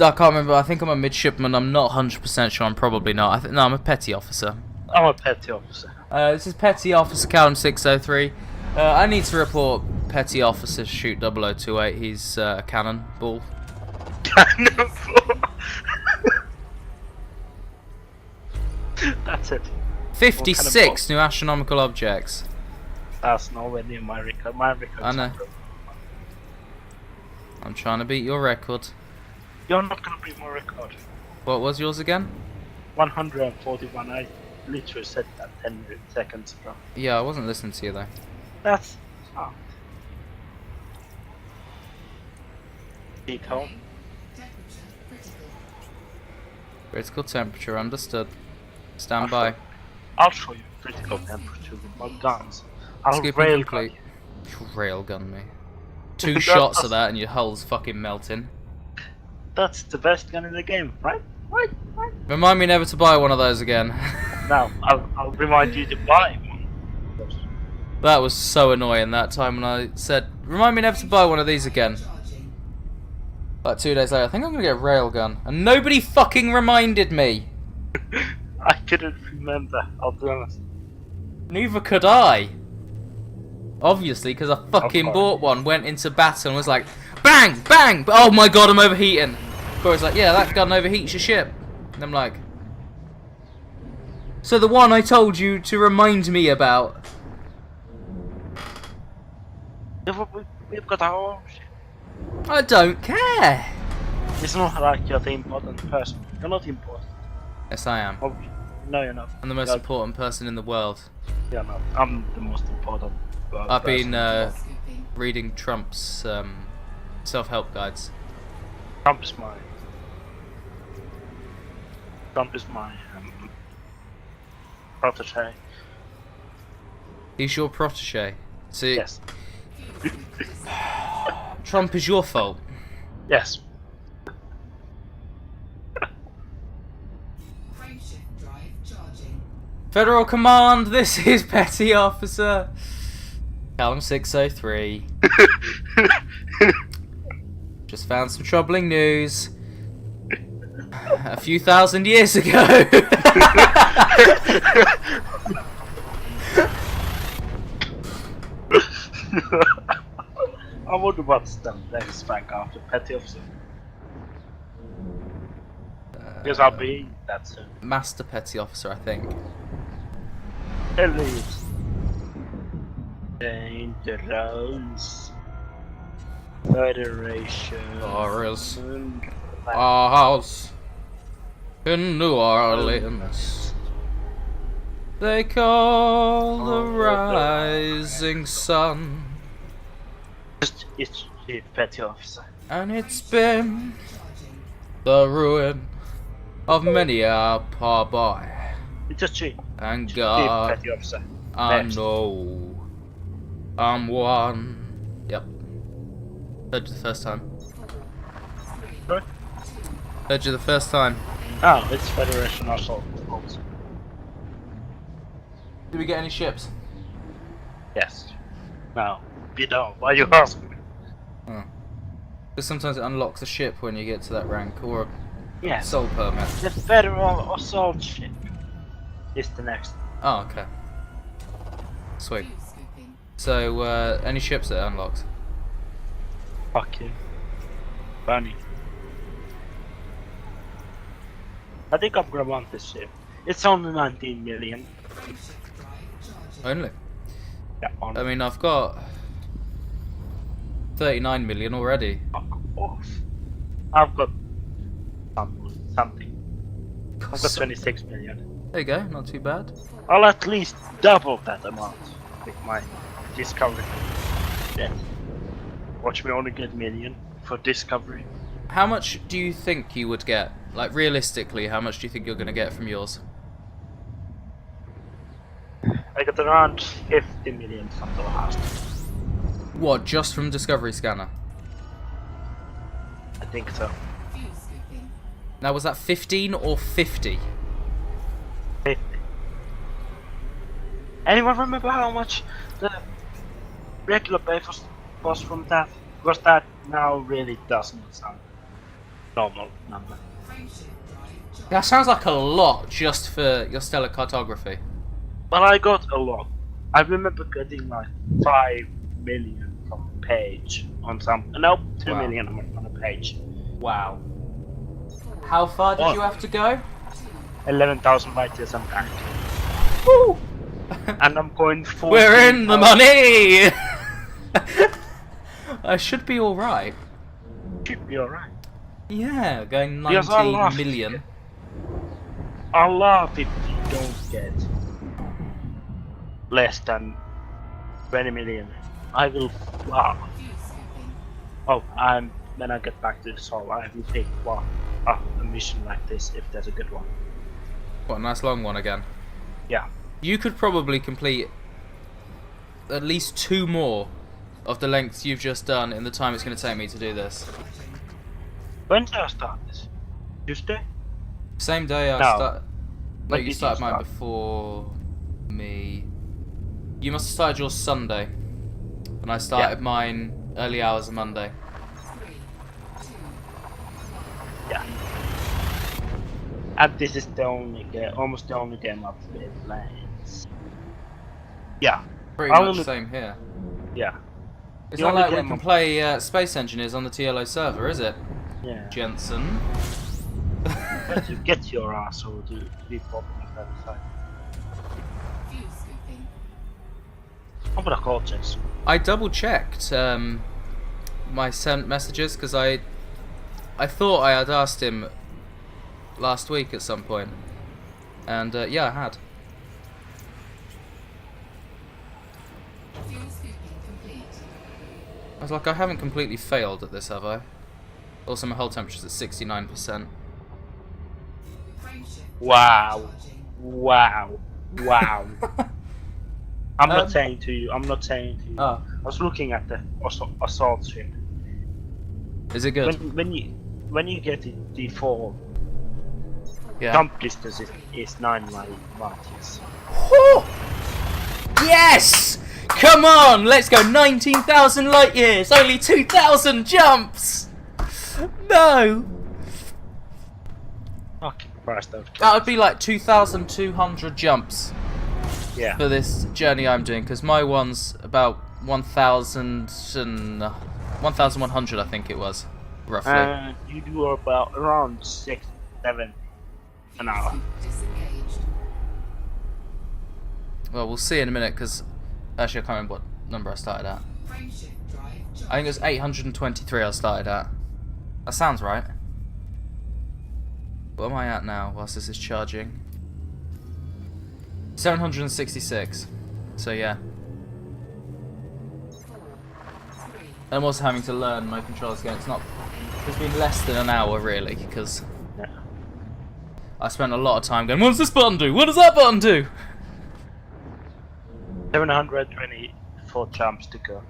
I can't remember, I think I'm a midshipman, I'm not 100% sure, I'm probably not. No, I'm a petty officer. I'm a petty officer. This is Petty Officer Callum 603. I need to report Petty Officer Shoot 0028, he's a cannonball. That's it. 56 new astronomical objects. That's nowhere near my record. My record. I know. I'm trying to beat your record. You're not gonna beat my record. What was yours again? 141. I literally said that 10 seconds ago. Yeah, I wasn't listening to you though. That's hard. Seat home. Critical temperature, understood. Stand by. I'll show you critical temperature with my guns. I'll Scooping railgun complete. you. You railgun me. 2 shots of that and your hull's fucking melting. That's the best gun in the game, right? Right? Remind me never to buy one of those again. Now, I'll remind you to buy one. That was so annoying that time when I said, remind me never to buy one of these again. Charging. Like 2 days later, I think I'm gonna get a railgun. And nobody fucking reminded me. I couldn't remember, I'll be honest. Neither could I. Obviously, because I fucking course. bought one, went into battle and was like, bang, bang! Oh my god, I'm overheating. Corey's like, yeah, that gun overheats your ship. And I'm like, so the one I told you to remind me about. Yeah, but we've got our own shit. I don't care. It's not like you're the important person. You're not important. Yes, I am. Oh, no, you're not. I'm the most You're- important person in the world. You're not. I'm the most important I've person. been Scooping. reading Trump's self-help guides. Trump is my... Trump is my... protege. He's your protege. So Yes. Trump is your fault. Yes. Frameshift drive charging. Federal Command, this is Petty Officer Callum 603. Just found some troubling news. A few thousand years ago. I wonder what's the next rank after Petty Officer. Because I'll be that soon. Master Petty Officer, I think. Elite. Dangerous. Federation. Doris. Our house in New Orleans. They call the rising sun. It's Chief Petty Officer. And it's been the ruin of many a poor boy. It's just Chief. And Chief God, Petty Officer. I Next. know I'm one. Yep. Heard you the first time. Sorry? Heard you the first time. Oh, it's Federation Assault. Did we get any ships? Yes. No. You don't. Why you asking me? Because sometimes it unlocks a ship when you get to that rank, or a Yes. soul permit. The Federal Assault Ship is the next. Oh, okay. Sweet. Fuel scooping. So, any ships that it unlocks? Fuck you. Funny. I think I'm gonna want this ship. It's only 19 million. Frameshift drive charging. Only. Yeah, on I mean, I've got 39 million already. fuck off. I've got something. I've got 26 million. There you go, not too bad. I'll at least double that amount with my discovery. Yeah. Watch me only get million for discovery. How much do you think you would get? Like, realistically, how much do you think you're going to get from yours? I got around 50 million from the last. What, just from Discovery Scanner? I think so. Fuel scooping. Now, was that 15 or 50? 50. Anyone remember how much the regular pay was from that? Because that now really does not sound normal number. Frameshift drive charging. That sounds like a lot just for your stellar cartography. But I got a lot. I remember getting like 5 million from a page on some. No, 2 Wow. million on a page. Wow. How far did What? you have to go? 11,000 light years and back. Woo! And I'm going 14,000. We're in the money! I should be alright. Should be alright. Yeah, going Yes, I 19 laughed. million. I'll laugh if you don't get less than 20 million. I will laugh. Fuel scooping. Oh, and when I get back to the soul, I will pick one. a mission like this if there's a good one. What a nice long one again. Yeah. You could probably complete at least 2 more of the lengths you've just done in the time it's going to take me to do this. When did I start this? Tuesday? Same day I No. start. No, When you did you started mine start? before me. You must have started yours Sunday, and I started mine early hours of Monday. 3, 2, Yeah. And this is the only game, almost the only game I've been playing. Yeah. Pretty I'll much only- same here. Yeah. It's The not only like we game can I'm- play Space Engineers on the TLO server, is it, Yeah. Jensen? To get your asshole to be popping on that side. fuel scooping. I'm gonna call Jason. I double checked my sent messages because I thought I had asked him last week at some point, and yeah, I had. Fuel scooping complete. I was like, I haven't completely failed at this, have I? Also, my hull temperature's at 69%. Frameshift Wow. charging. Wow. Wow. I'm Um, not saying to you. I'm not saying to you. Oh, I was looking at the assault ship. is it good? When you get it default, Yeah. jump distance is 9 miles. Yes. Whew! Yes! Come on, let's go 19,000 light years, only 2,000 jumps! No! Fucking Christ, That would be like 2,200 jumps yeah. for this journey I'm doing, because my one's about 1,100 I think it was, roughly. You do about around 6, 7 an hour. Scoop disengaged. Well, we'll see in a minute, because actually I can't remember what number I started at. Frameshift drive charging. I think it was 823 I started at. That sounds right. What am I at now whilst this is charging? 766. So yeah. 4, 3, I'm also having to learn my controls again. It's been less than an hour really, because Yeah. I spent a lot of time going, what does this button do? What does that button do? 724 jumps to go.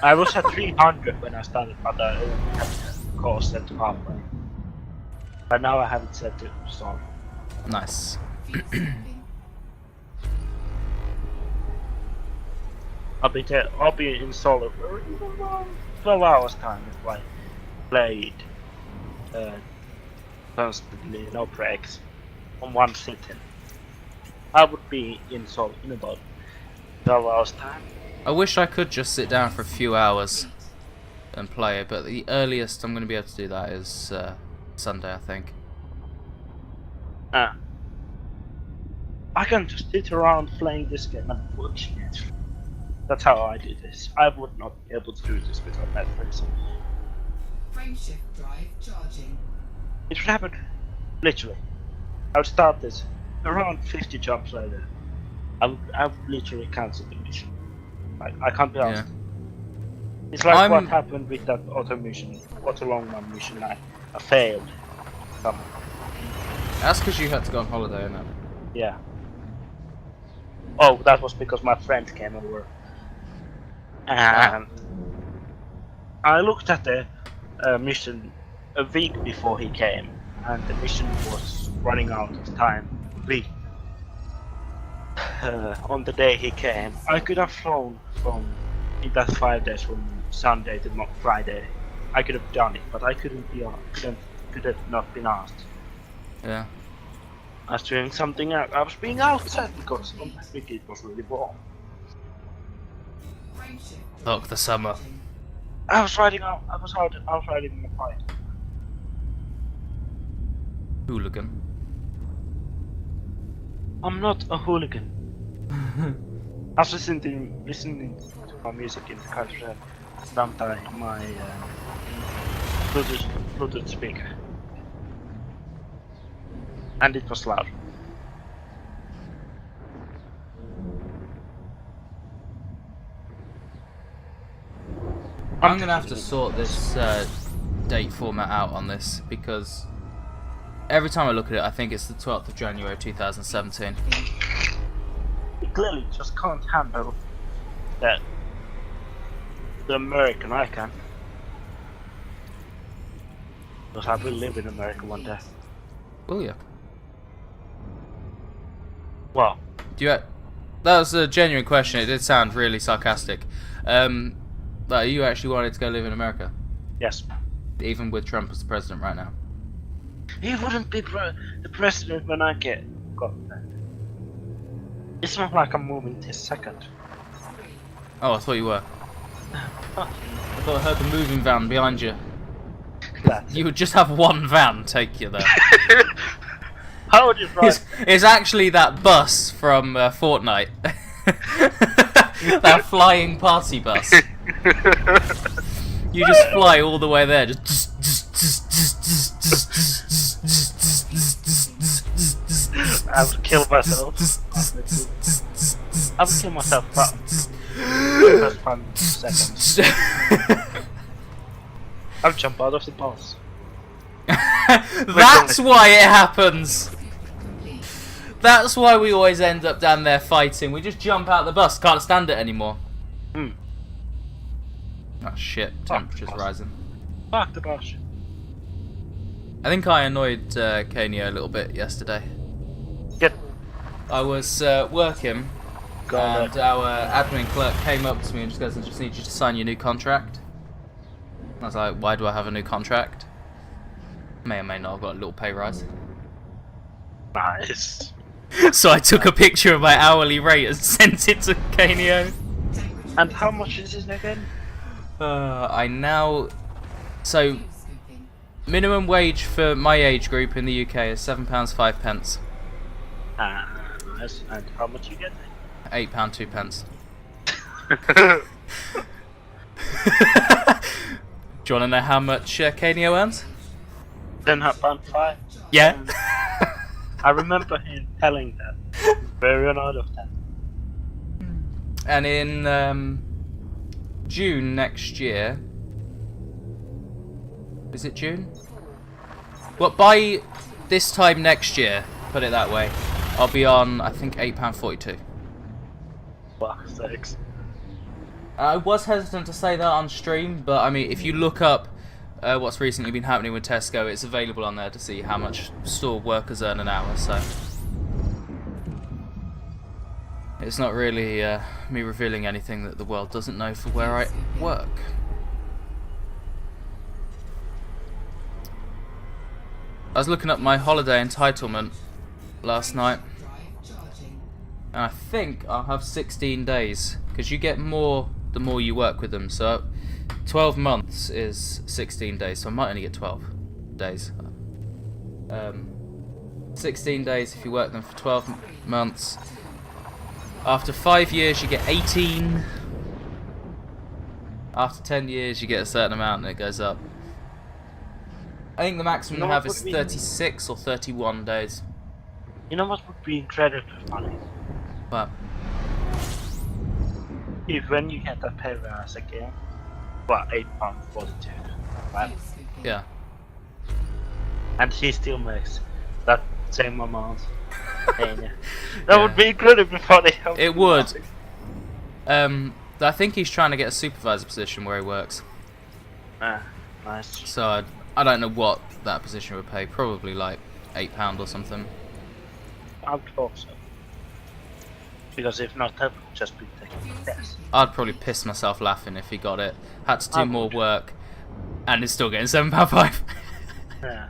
I was at 300 when I started, but I only had the course set to halfway. But now I have it set to start. Nice. fuel scooping. I'll be in solo for 12 hours time if I played constantly, no breaks, on one sitting. I would be in solo in about 12 hours time. I wish I could just sit down for a few hours and play it, but the earliest I'm going to be able to do that is Sunday, I think. I can just sit around playing this game and watching it. That's how I do this. I would not be able to do this without Netflix. Frameshift drive charging. It would happen literally. I would start this around 50 jumps later. I would literally cancel the mission. I can't be honest. It's like what happened with that auto mission, auto long run mission. I failed. That's because you had to go on holiday, isn't it? Yeah. Oh, that was because my friend came over. And I looked at the mission a week before he came, and the mission was running out of time. On the day he came, I could have flown from in that 5 days from Sunday to Friday. I could have done it, but I couldn't be could have not been asked. Yeah. I was doing something else. I was being outside because on that week it was really warm. Frameshift Look, the summer. charging. I was riding out. I was riding my bike. Hooligan. I'm not a hooligan. I was listening to my music in the car and bumped my Bluetooth speaker, and it was loud. I'm gonna have to sort this date format out on this because every time I look at it, I think it's the 12th of January 2017. You clearly just can't handle that. The American I can. Because I will live in America one day. Will you? Well, That was a genuine question. It did sound really sarcastic. Like, you actually wanted to go live in America, yes. even with Trump as the president right now. He wouldn't be the president when I got there. It's not like I'm moving this second. Oh, I thought you were. I thought I heard the moving van behind you. You would just have one van take you there. How would you drive? It's actually that bus from Fortnite. That flying party bus. You just fly all the way there. I would kill myself. I would kill myself first 5 seconds. I'll jump out of the bus. That's why it happens. That's why we always end up down there fighting. We just jump out the bus. Can't stand it anymore. Hmm. Oh shit, temperature's rising. Fuck the bus. I think I annoyed Kenya a little bit yesterday. Get. I was working and our admin clerk came up to me and just goes, I just need you to sign your new contract. I was like, why do I have a new contract? May or may not have got a little pay rise. Nice. So I took a picture of my hourly rate and sent it to Kenya. And how much is it again? I now... So, minimum wage for my age group in the UK is £7.05. Nice. And how much you get? £8.02. Do you want to know how much Kenya earns? £10.5. Yeah. I remember him telling that. Very annoyed of that. And in June next year... Is it June? Well, by this time next year, put it that way, I'll be on, I think, £8.42. Fuck sakes. I was hesitant to say that on stream, but I mean, if you look up what's recently been happening with Tesco, it's available on there to see how much store workers earn an hour, so... It's not really me revealing anything that the world doesn't know for where I work. I was looking up my holiday entitlement last night, and I think I'll have 16 days, because you get more the more you work with them, so 12 months is 16 days, so I might only get 12 days. 16 days if you work them for 12 months. After 5 years you get 18. After 10 years you get a certain amount and it goes up. I think the maximum you have is 36 or 31 days. You know what would be incredibly funny? But if when you get that pay rise again, well, £8.42, right? yeah. And he still makes that same amount. That would be incredibly funny. It would. I think he's trying to get a supervisor position where he works. Nice. So I don't know what that position would pay. Probably like £8 or something. I would hope so. Because if not, that would just be taking the test. I'd probably piss myself laughing if he got it. Had to do more work, and is still getting £7.5. Yeah.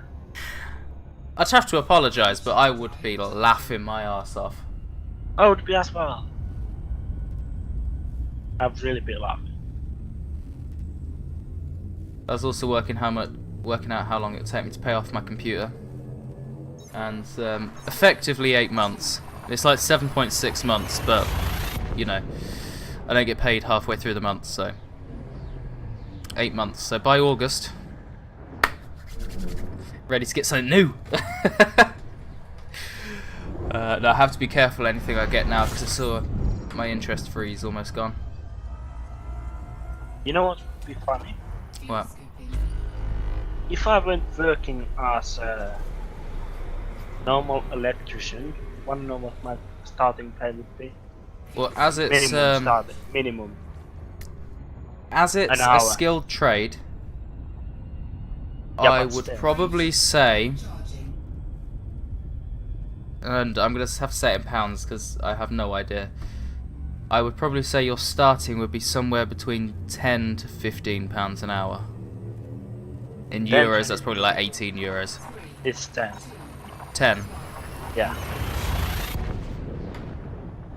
I'd have to apologise, but I would be laughing my arse off. I would be as well. I'd really be laughing. I was also working out how long it would take me to pay off my computer, and effectively 8 months. It's like 7.6 months, but you know, I don't get paid halfway through the month, so 8 months. So by August, ready to get something new. No, I have to be careful anything I get now because I saw my interest free is almost gone. You know what would be funny? What? if I went working as a normal electrician, one know what my starting pay would be? Well, as it's Minimum starting, minimum. as it's An a hour. skilled trade, Yeah, I but would still. probably say, Charging. and I'm gonna have to say it in pounds because I have no idea. I would probably say your starting would be somewhere between £10 to £15 an hour. In 10. euros, that's probably like 18 euros. It's 10. 10. Yeah.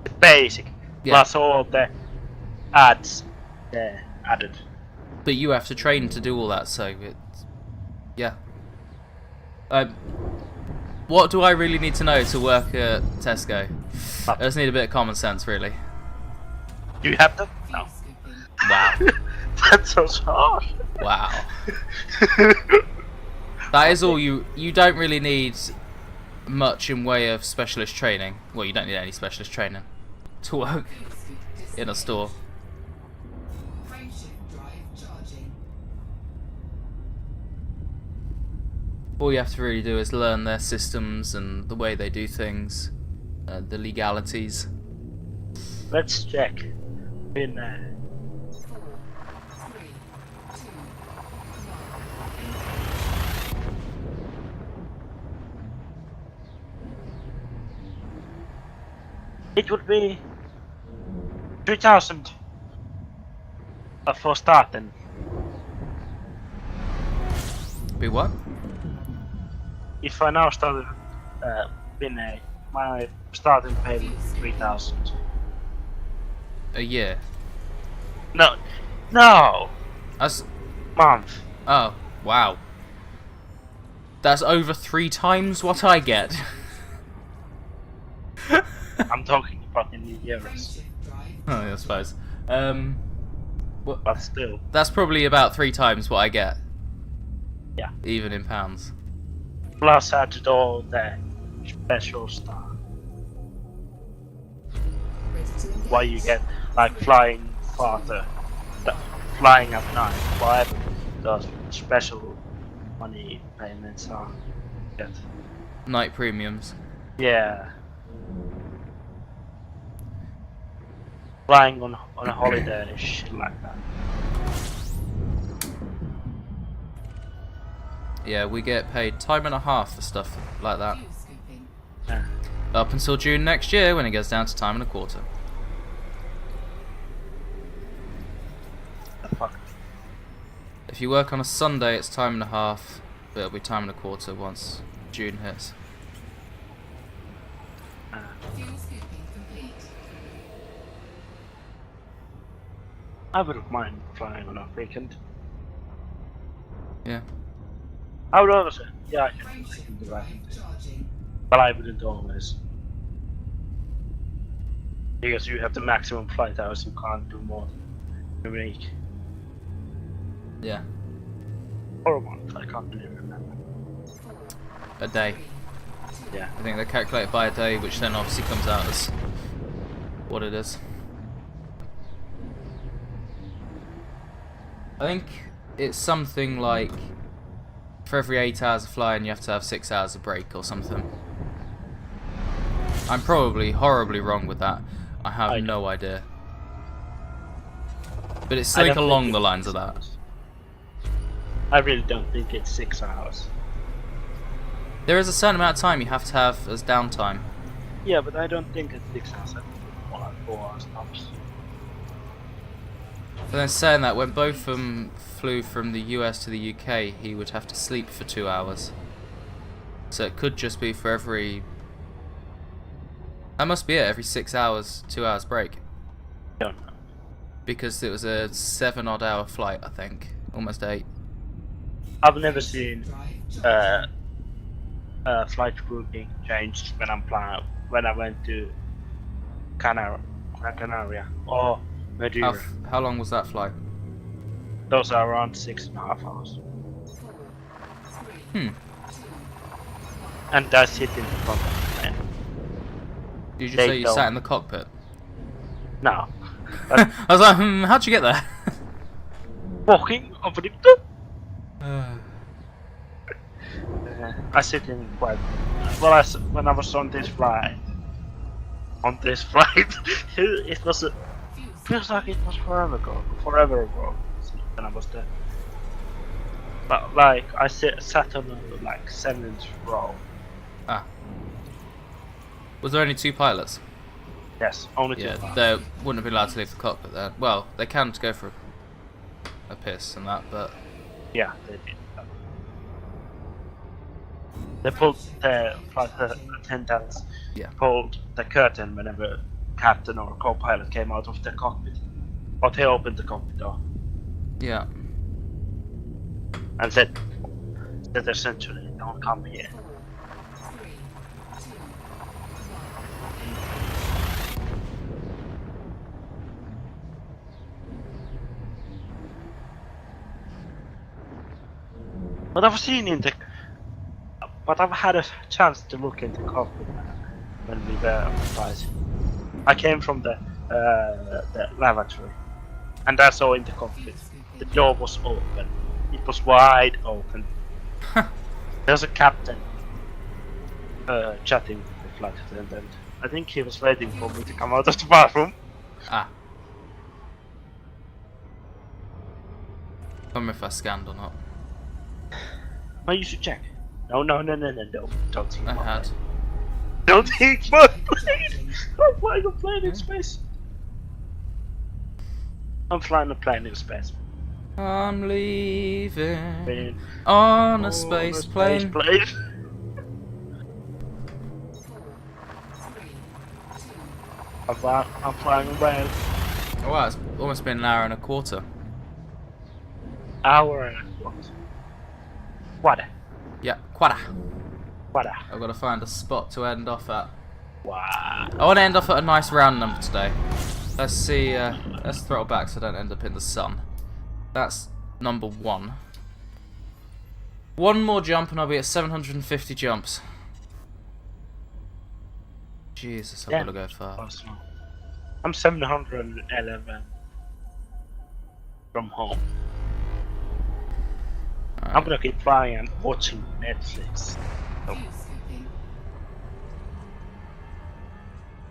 The basic. Yeah. Plus all the ads added. But you have to train to do all that, so it's... yeah. What do I really need to know to work at Tesco? I just need a bit of common sense, really. Do you have that? No. Fuel scooping. Wow. That's so harsh. Wow. That is all you don't really need much in way of specialist training. Well, you don't need any specialist training to work Fuel scoop in a store. Frameshift drive charging. All you have to really do is learn their systems and the way they do things, the legalities. Let's check. In 4, 3, 2, 1. it would be 3,000 for starting. Be what? If I now started Binay, my starting pay would be 3,000. A year. No, That's... month. oh, wow. That's over 3 times what I get. I'm talking about in euros, Frameshift drive. Oh, yeah, I suppose. but still, That's probably about 3 times what I get. Yeah. Even in pounds. plus added all the special stuff. Ready to engage. Why you get like flying farther, flying at night, whatever those special money payments are. Get. Night premiums. Yeah. Flying on a holiday and shit like that. Yeah, we get paid time and a half for stuff like that. Fuel scooping. Yeah. Up until June next year when it goes down to time and a quarter. The fuck. If you work on a Sunday, it's time and a half, but it'll be time and a quarter once June hits. Fuel scooping complete. I wouldn't mind flying on a weekend. Yeah. I would also, yeah, I can Frameshift do that. drive charging. But I wouldn't always. Because you have the maximum flight hours, you can't do more than a week. Yeah. Or a month, I can't really remember. 4, A day. 3, Yeah. I think they're calculated by a day, which then obviously comes out as what it is. I think it's something like for every 8 hours of flying you have to have 6 hours of break or something. I'm probably horribly wrong with that. I have I no idea. But it's I something don't along think the it's lines of 6 that. hours. I really don't think it's 6 hours. There is a certain amount of time you have to have as downtime. Yeah, but I don't think it's 6 hours. I think it's 4 hours tops. But then saying that, when both of them flew from the US to the UK, he would have to sleep for 2 hours. So it could just be for every... That must be it, every 6 hours, 2 hours break. Don't know. Because it was a 7 odd hour flight, I think. Almost 8. I've never seen drive charging. flight booking changed when when I went to Canaria or Madeira. How long was that flight? Those are around 6.5 hours. 4, 3, Hmm. 2, And I sit in the front of the plane. Did you They say you don't. sat in the cockpit? No. I was like, how'd you get there? Walking over the... I sit in quite. Well, when I was on this flight, it was. Feels like it was forever ago when I was there. But like I sat on the like 7th row. Ah. Was there only 2 pilots? Yes, only 2. Yeah, they wouldn't have been allowed to leave the cockpit then. Well, they can go for a piss and that, but Yeah, they did. They pulled the flight attendants. Yeah. Pulled the curtain whenever captain or co-pilot came out of the cockpit, but they opened the cockpit door yeah. and said essentially, "Don't come here." 3, 2, 1. But I've seen in the, but I've had a chance to look in the cockpit when we were on the flight. I came from the lavatory, and I saw in the cockpit the door was open. It was wide open. There's a captain chatting with the flight attendant. I think he was waiting for me to come out of the bathroom. Ah. I don't know if I scanned or not. Well, you should check. No, don't think I about had. it. Don't think my plane! I'm flying a plane in space. I'm flying a plane in space. I'm leaving Plane. on a Oh, space a plane. 4, 3, 2, I'm flying away. Oh wow, it's almost been an hour and a quarter. Hour and a quarter. What? Yeah, quada. What? I've got to find a spot to end off at. Wow. I want to end off at a nice round number today. Let's see, let's throttle back so I don't end up in the sun. That's number 1. One more jump and I'll be at 750 jumps. Jesus, I've got to go far. Awesome. I'm 711 from home. I'm Alright. gonna keep flying and watching Netflix. fuel scooping.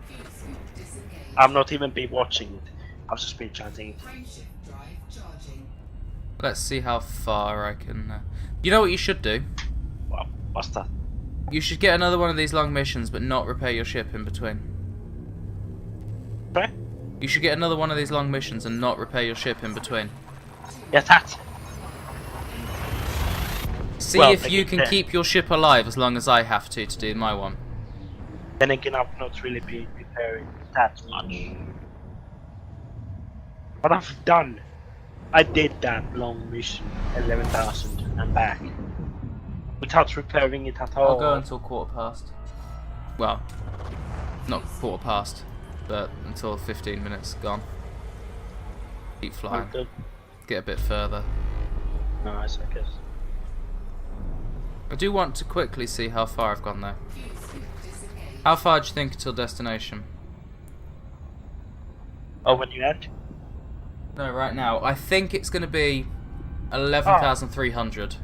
Fuel scoop disengaged. I'm not even be watching it. I've just been chatting. Frameshift drive charging. Let's see how far I can... You know what you should do? Well, what's that? You should get another one of these long missions but not repair your ship in between. Okay? You should get another one of these long missions and not repair your ship in between. Yeah, that. See Well, if you can again, keep your ship alive as long as I have to do my one. Then again, I've not really been preparing that much. But I've done. I did that long mission, 11,000 and back, without repairing it at all. I'll go until 1/4 past. Well, not 1/4 past, but until 15 minutes gone. Keep flying. Get a bit further. Nice, I guess. I do want to quickly see how far I've gone though. Fuel scoop disengaged. How far do you think until destination? Oh, when you end? No, right now. I think it's going to be 11,300.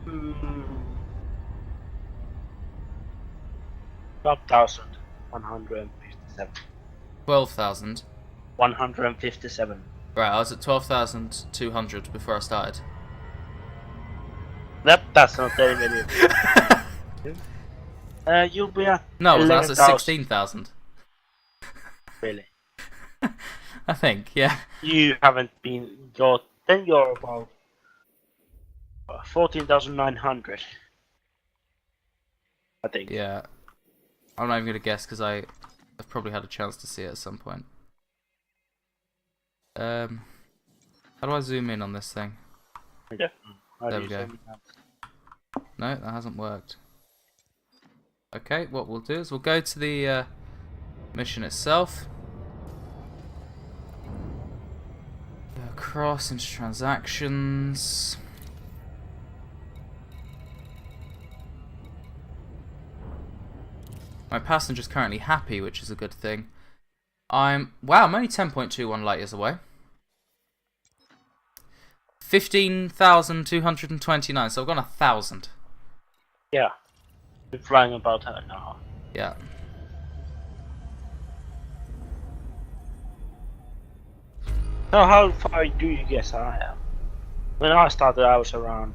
Hmm. 12,157. 12,000. 157. Right, I was at 12,200 before I started. That's not very many. You'll be at No, I was at 11,000. 16,000. Really? I think, yeah. You haven't been. You're about 14,900. I think. Yeah. I'm not even going to guess because I've probably had a chance to see it at some point. How do I zoom in on this thing? Yeah. There we go. No, that hasn't worked. Okay, what we'll do is we'll go to the mission itself. Go across into transactions. My passenger's currently happy, which is a good thing. Wow, I'm only 10.21 light years away. 15,229, so I've gone 1,000. Yeah. We're flying about an hour. Yeah. So how far do you guess I am? When I started, I was around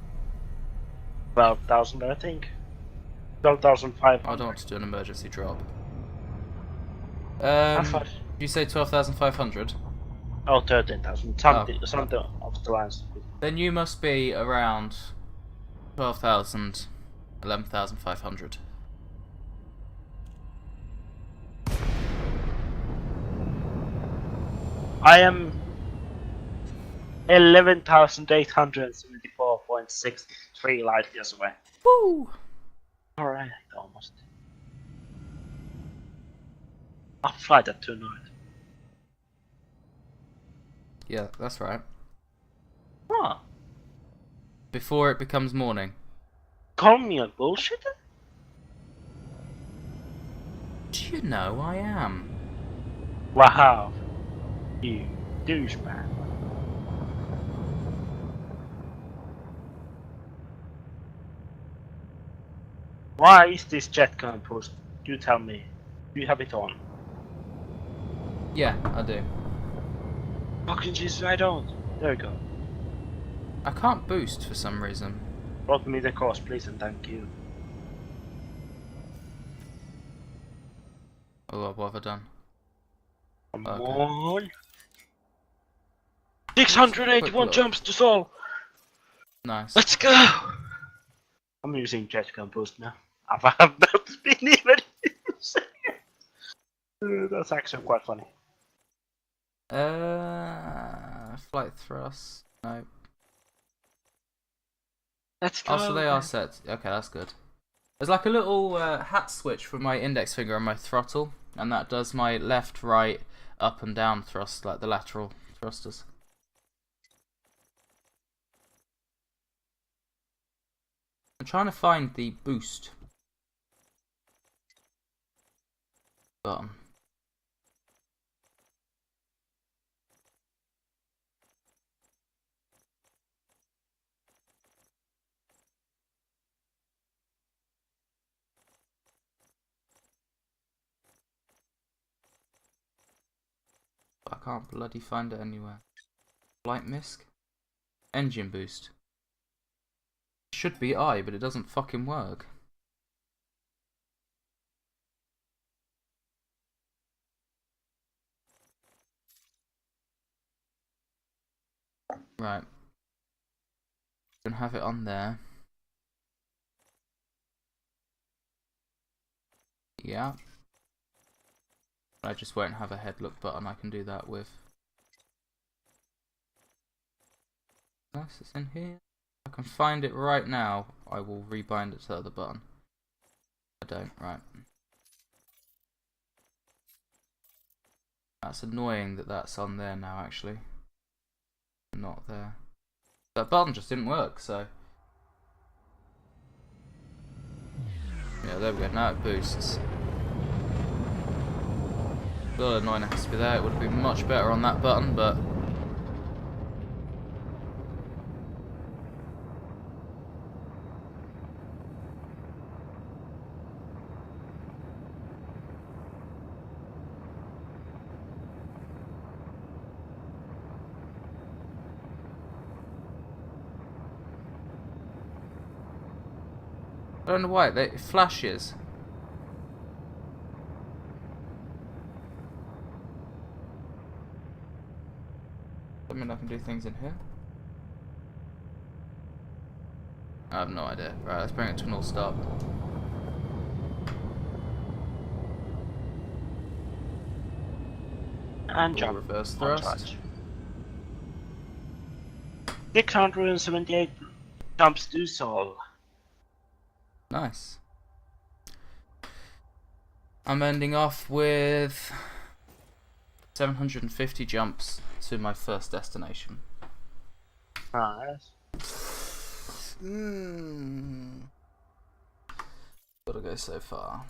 12,000, I think. I don't 12,500. want to do an emergency drop. I thought, You say 12,500? oh, 13,000. Something of the lines. Then you must be around 12,000, 11,500. I am 11,874.63 light years away. Woo! Alright, almost. I'll fly that tonight. Yeah, that's right. Huh. Before it becomes morning. Call me a bullshitter? Do you know I am? Wow. You douchebag. Why is this jet gun post? You tell me. Do you have it on? Yeah, I do. Fucking Jesus, I don't. There we go. I can't boost for some reason. Brought me the cost, please, and thank you. Oh, what have I done? Come Okay. on. Quick 681 look. jumps to solve. Nice. Let's go. I'm using jet gun boost now. I have not been even using it. That's actually quite funny. Flight thrust. No. Let's go. Oh, so they are set. Okay, that's good. There's like a little hat switch for my index finger on my throttle, and that does my left, right, up and down thrust, like the lateral thrusters. I'm trying to find the boost button. But I can't bloody find it anywhere. Flight misc? Engine boost. It should be I, but it doesn't fucking work. Right. Don't have it on there. Yeah. I just won't have a head look button I can do that with. Unless it's in here. If I can find it right now, I will rebind it to the other button. I don't, right. That's annoying that that's on there now, actually. Not there. That button just didn't work, so. Yeah, there we go, now it boosts. A little annoying it has to be there, it would have been much better on that button, but. I don't know why, it flashes. I mean, I can do things in here. I have no idea. Right, let's bring it to an all stop. And Full jump. reverse On thrust. touch. 678 jumps to solve. Nice. I'm ending off with 750 jumps to my first destination. Nice. Gotta go so far.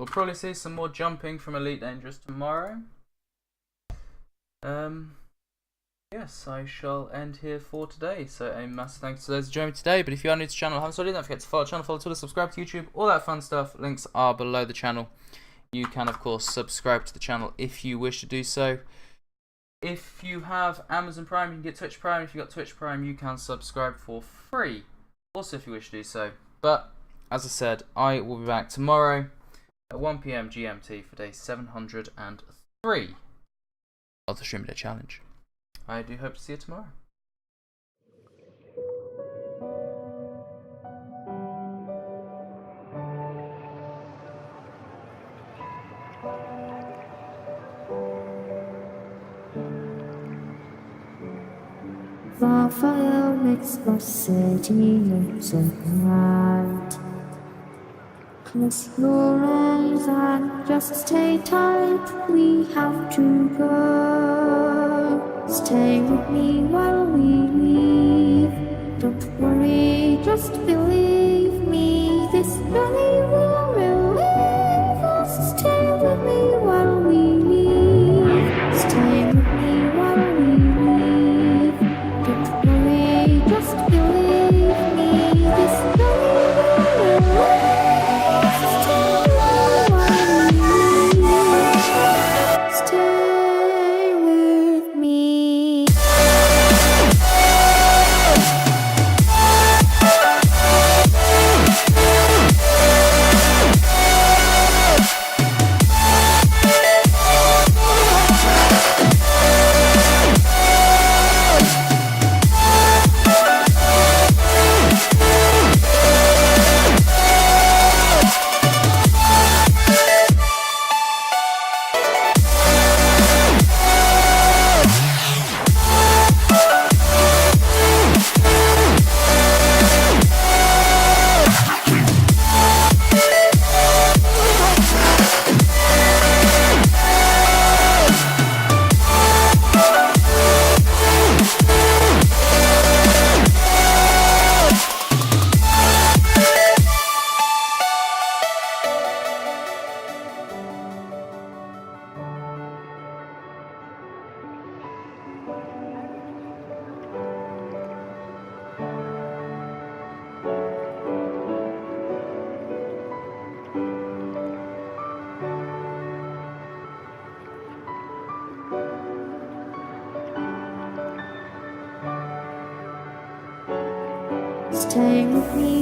we'll probably see some more jumping from Elite Dangerous tomorrow. Yes, I shall end here for today. So a massive thanks to those who joined me today. But if you are new to the channel and haven't already, don't forget to follow the channel, follow Twitter, subscribe to YouTube, all that fun stuff. Links are below the channel. You can, of course, subscribe to the channel if you wish to do so. If you have Amazon Prime, you can get Twitch Prime. If you've got Twitch Prime, you can subscribe for free. Also, if you wish to do so. But, as I said, I will be back tomorrow at 1 PM GMT for day 703 of the Stream Day Challenge. I do hope to see you tomorrow. The fire makes the city look so bright. Close your eyes and just stay tight. We have to go. Stay with me while we leave. Don't worry, just believe me. This journey will relieve us. Stay with me while we leave. Stay with me while we leave. Don't worry, just believe me. This journey will relieve us. Stay with me while we leave. Stay with me. Stay with me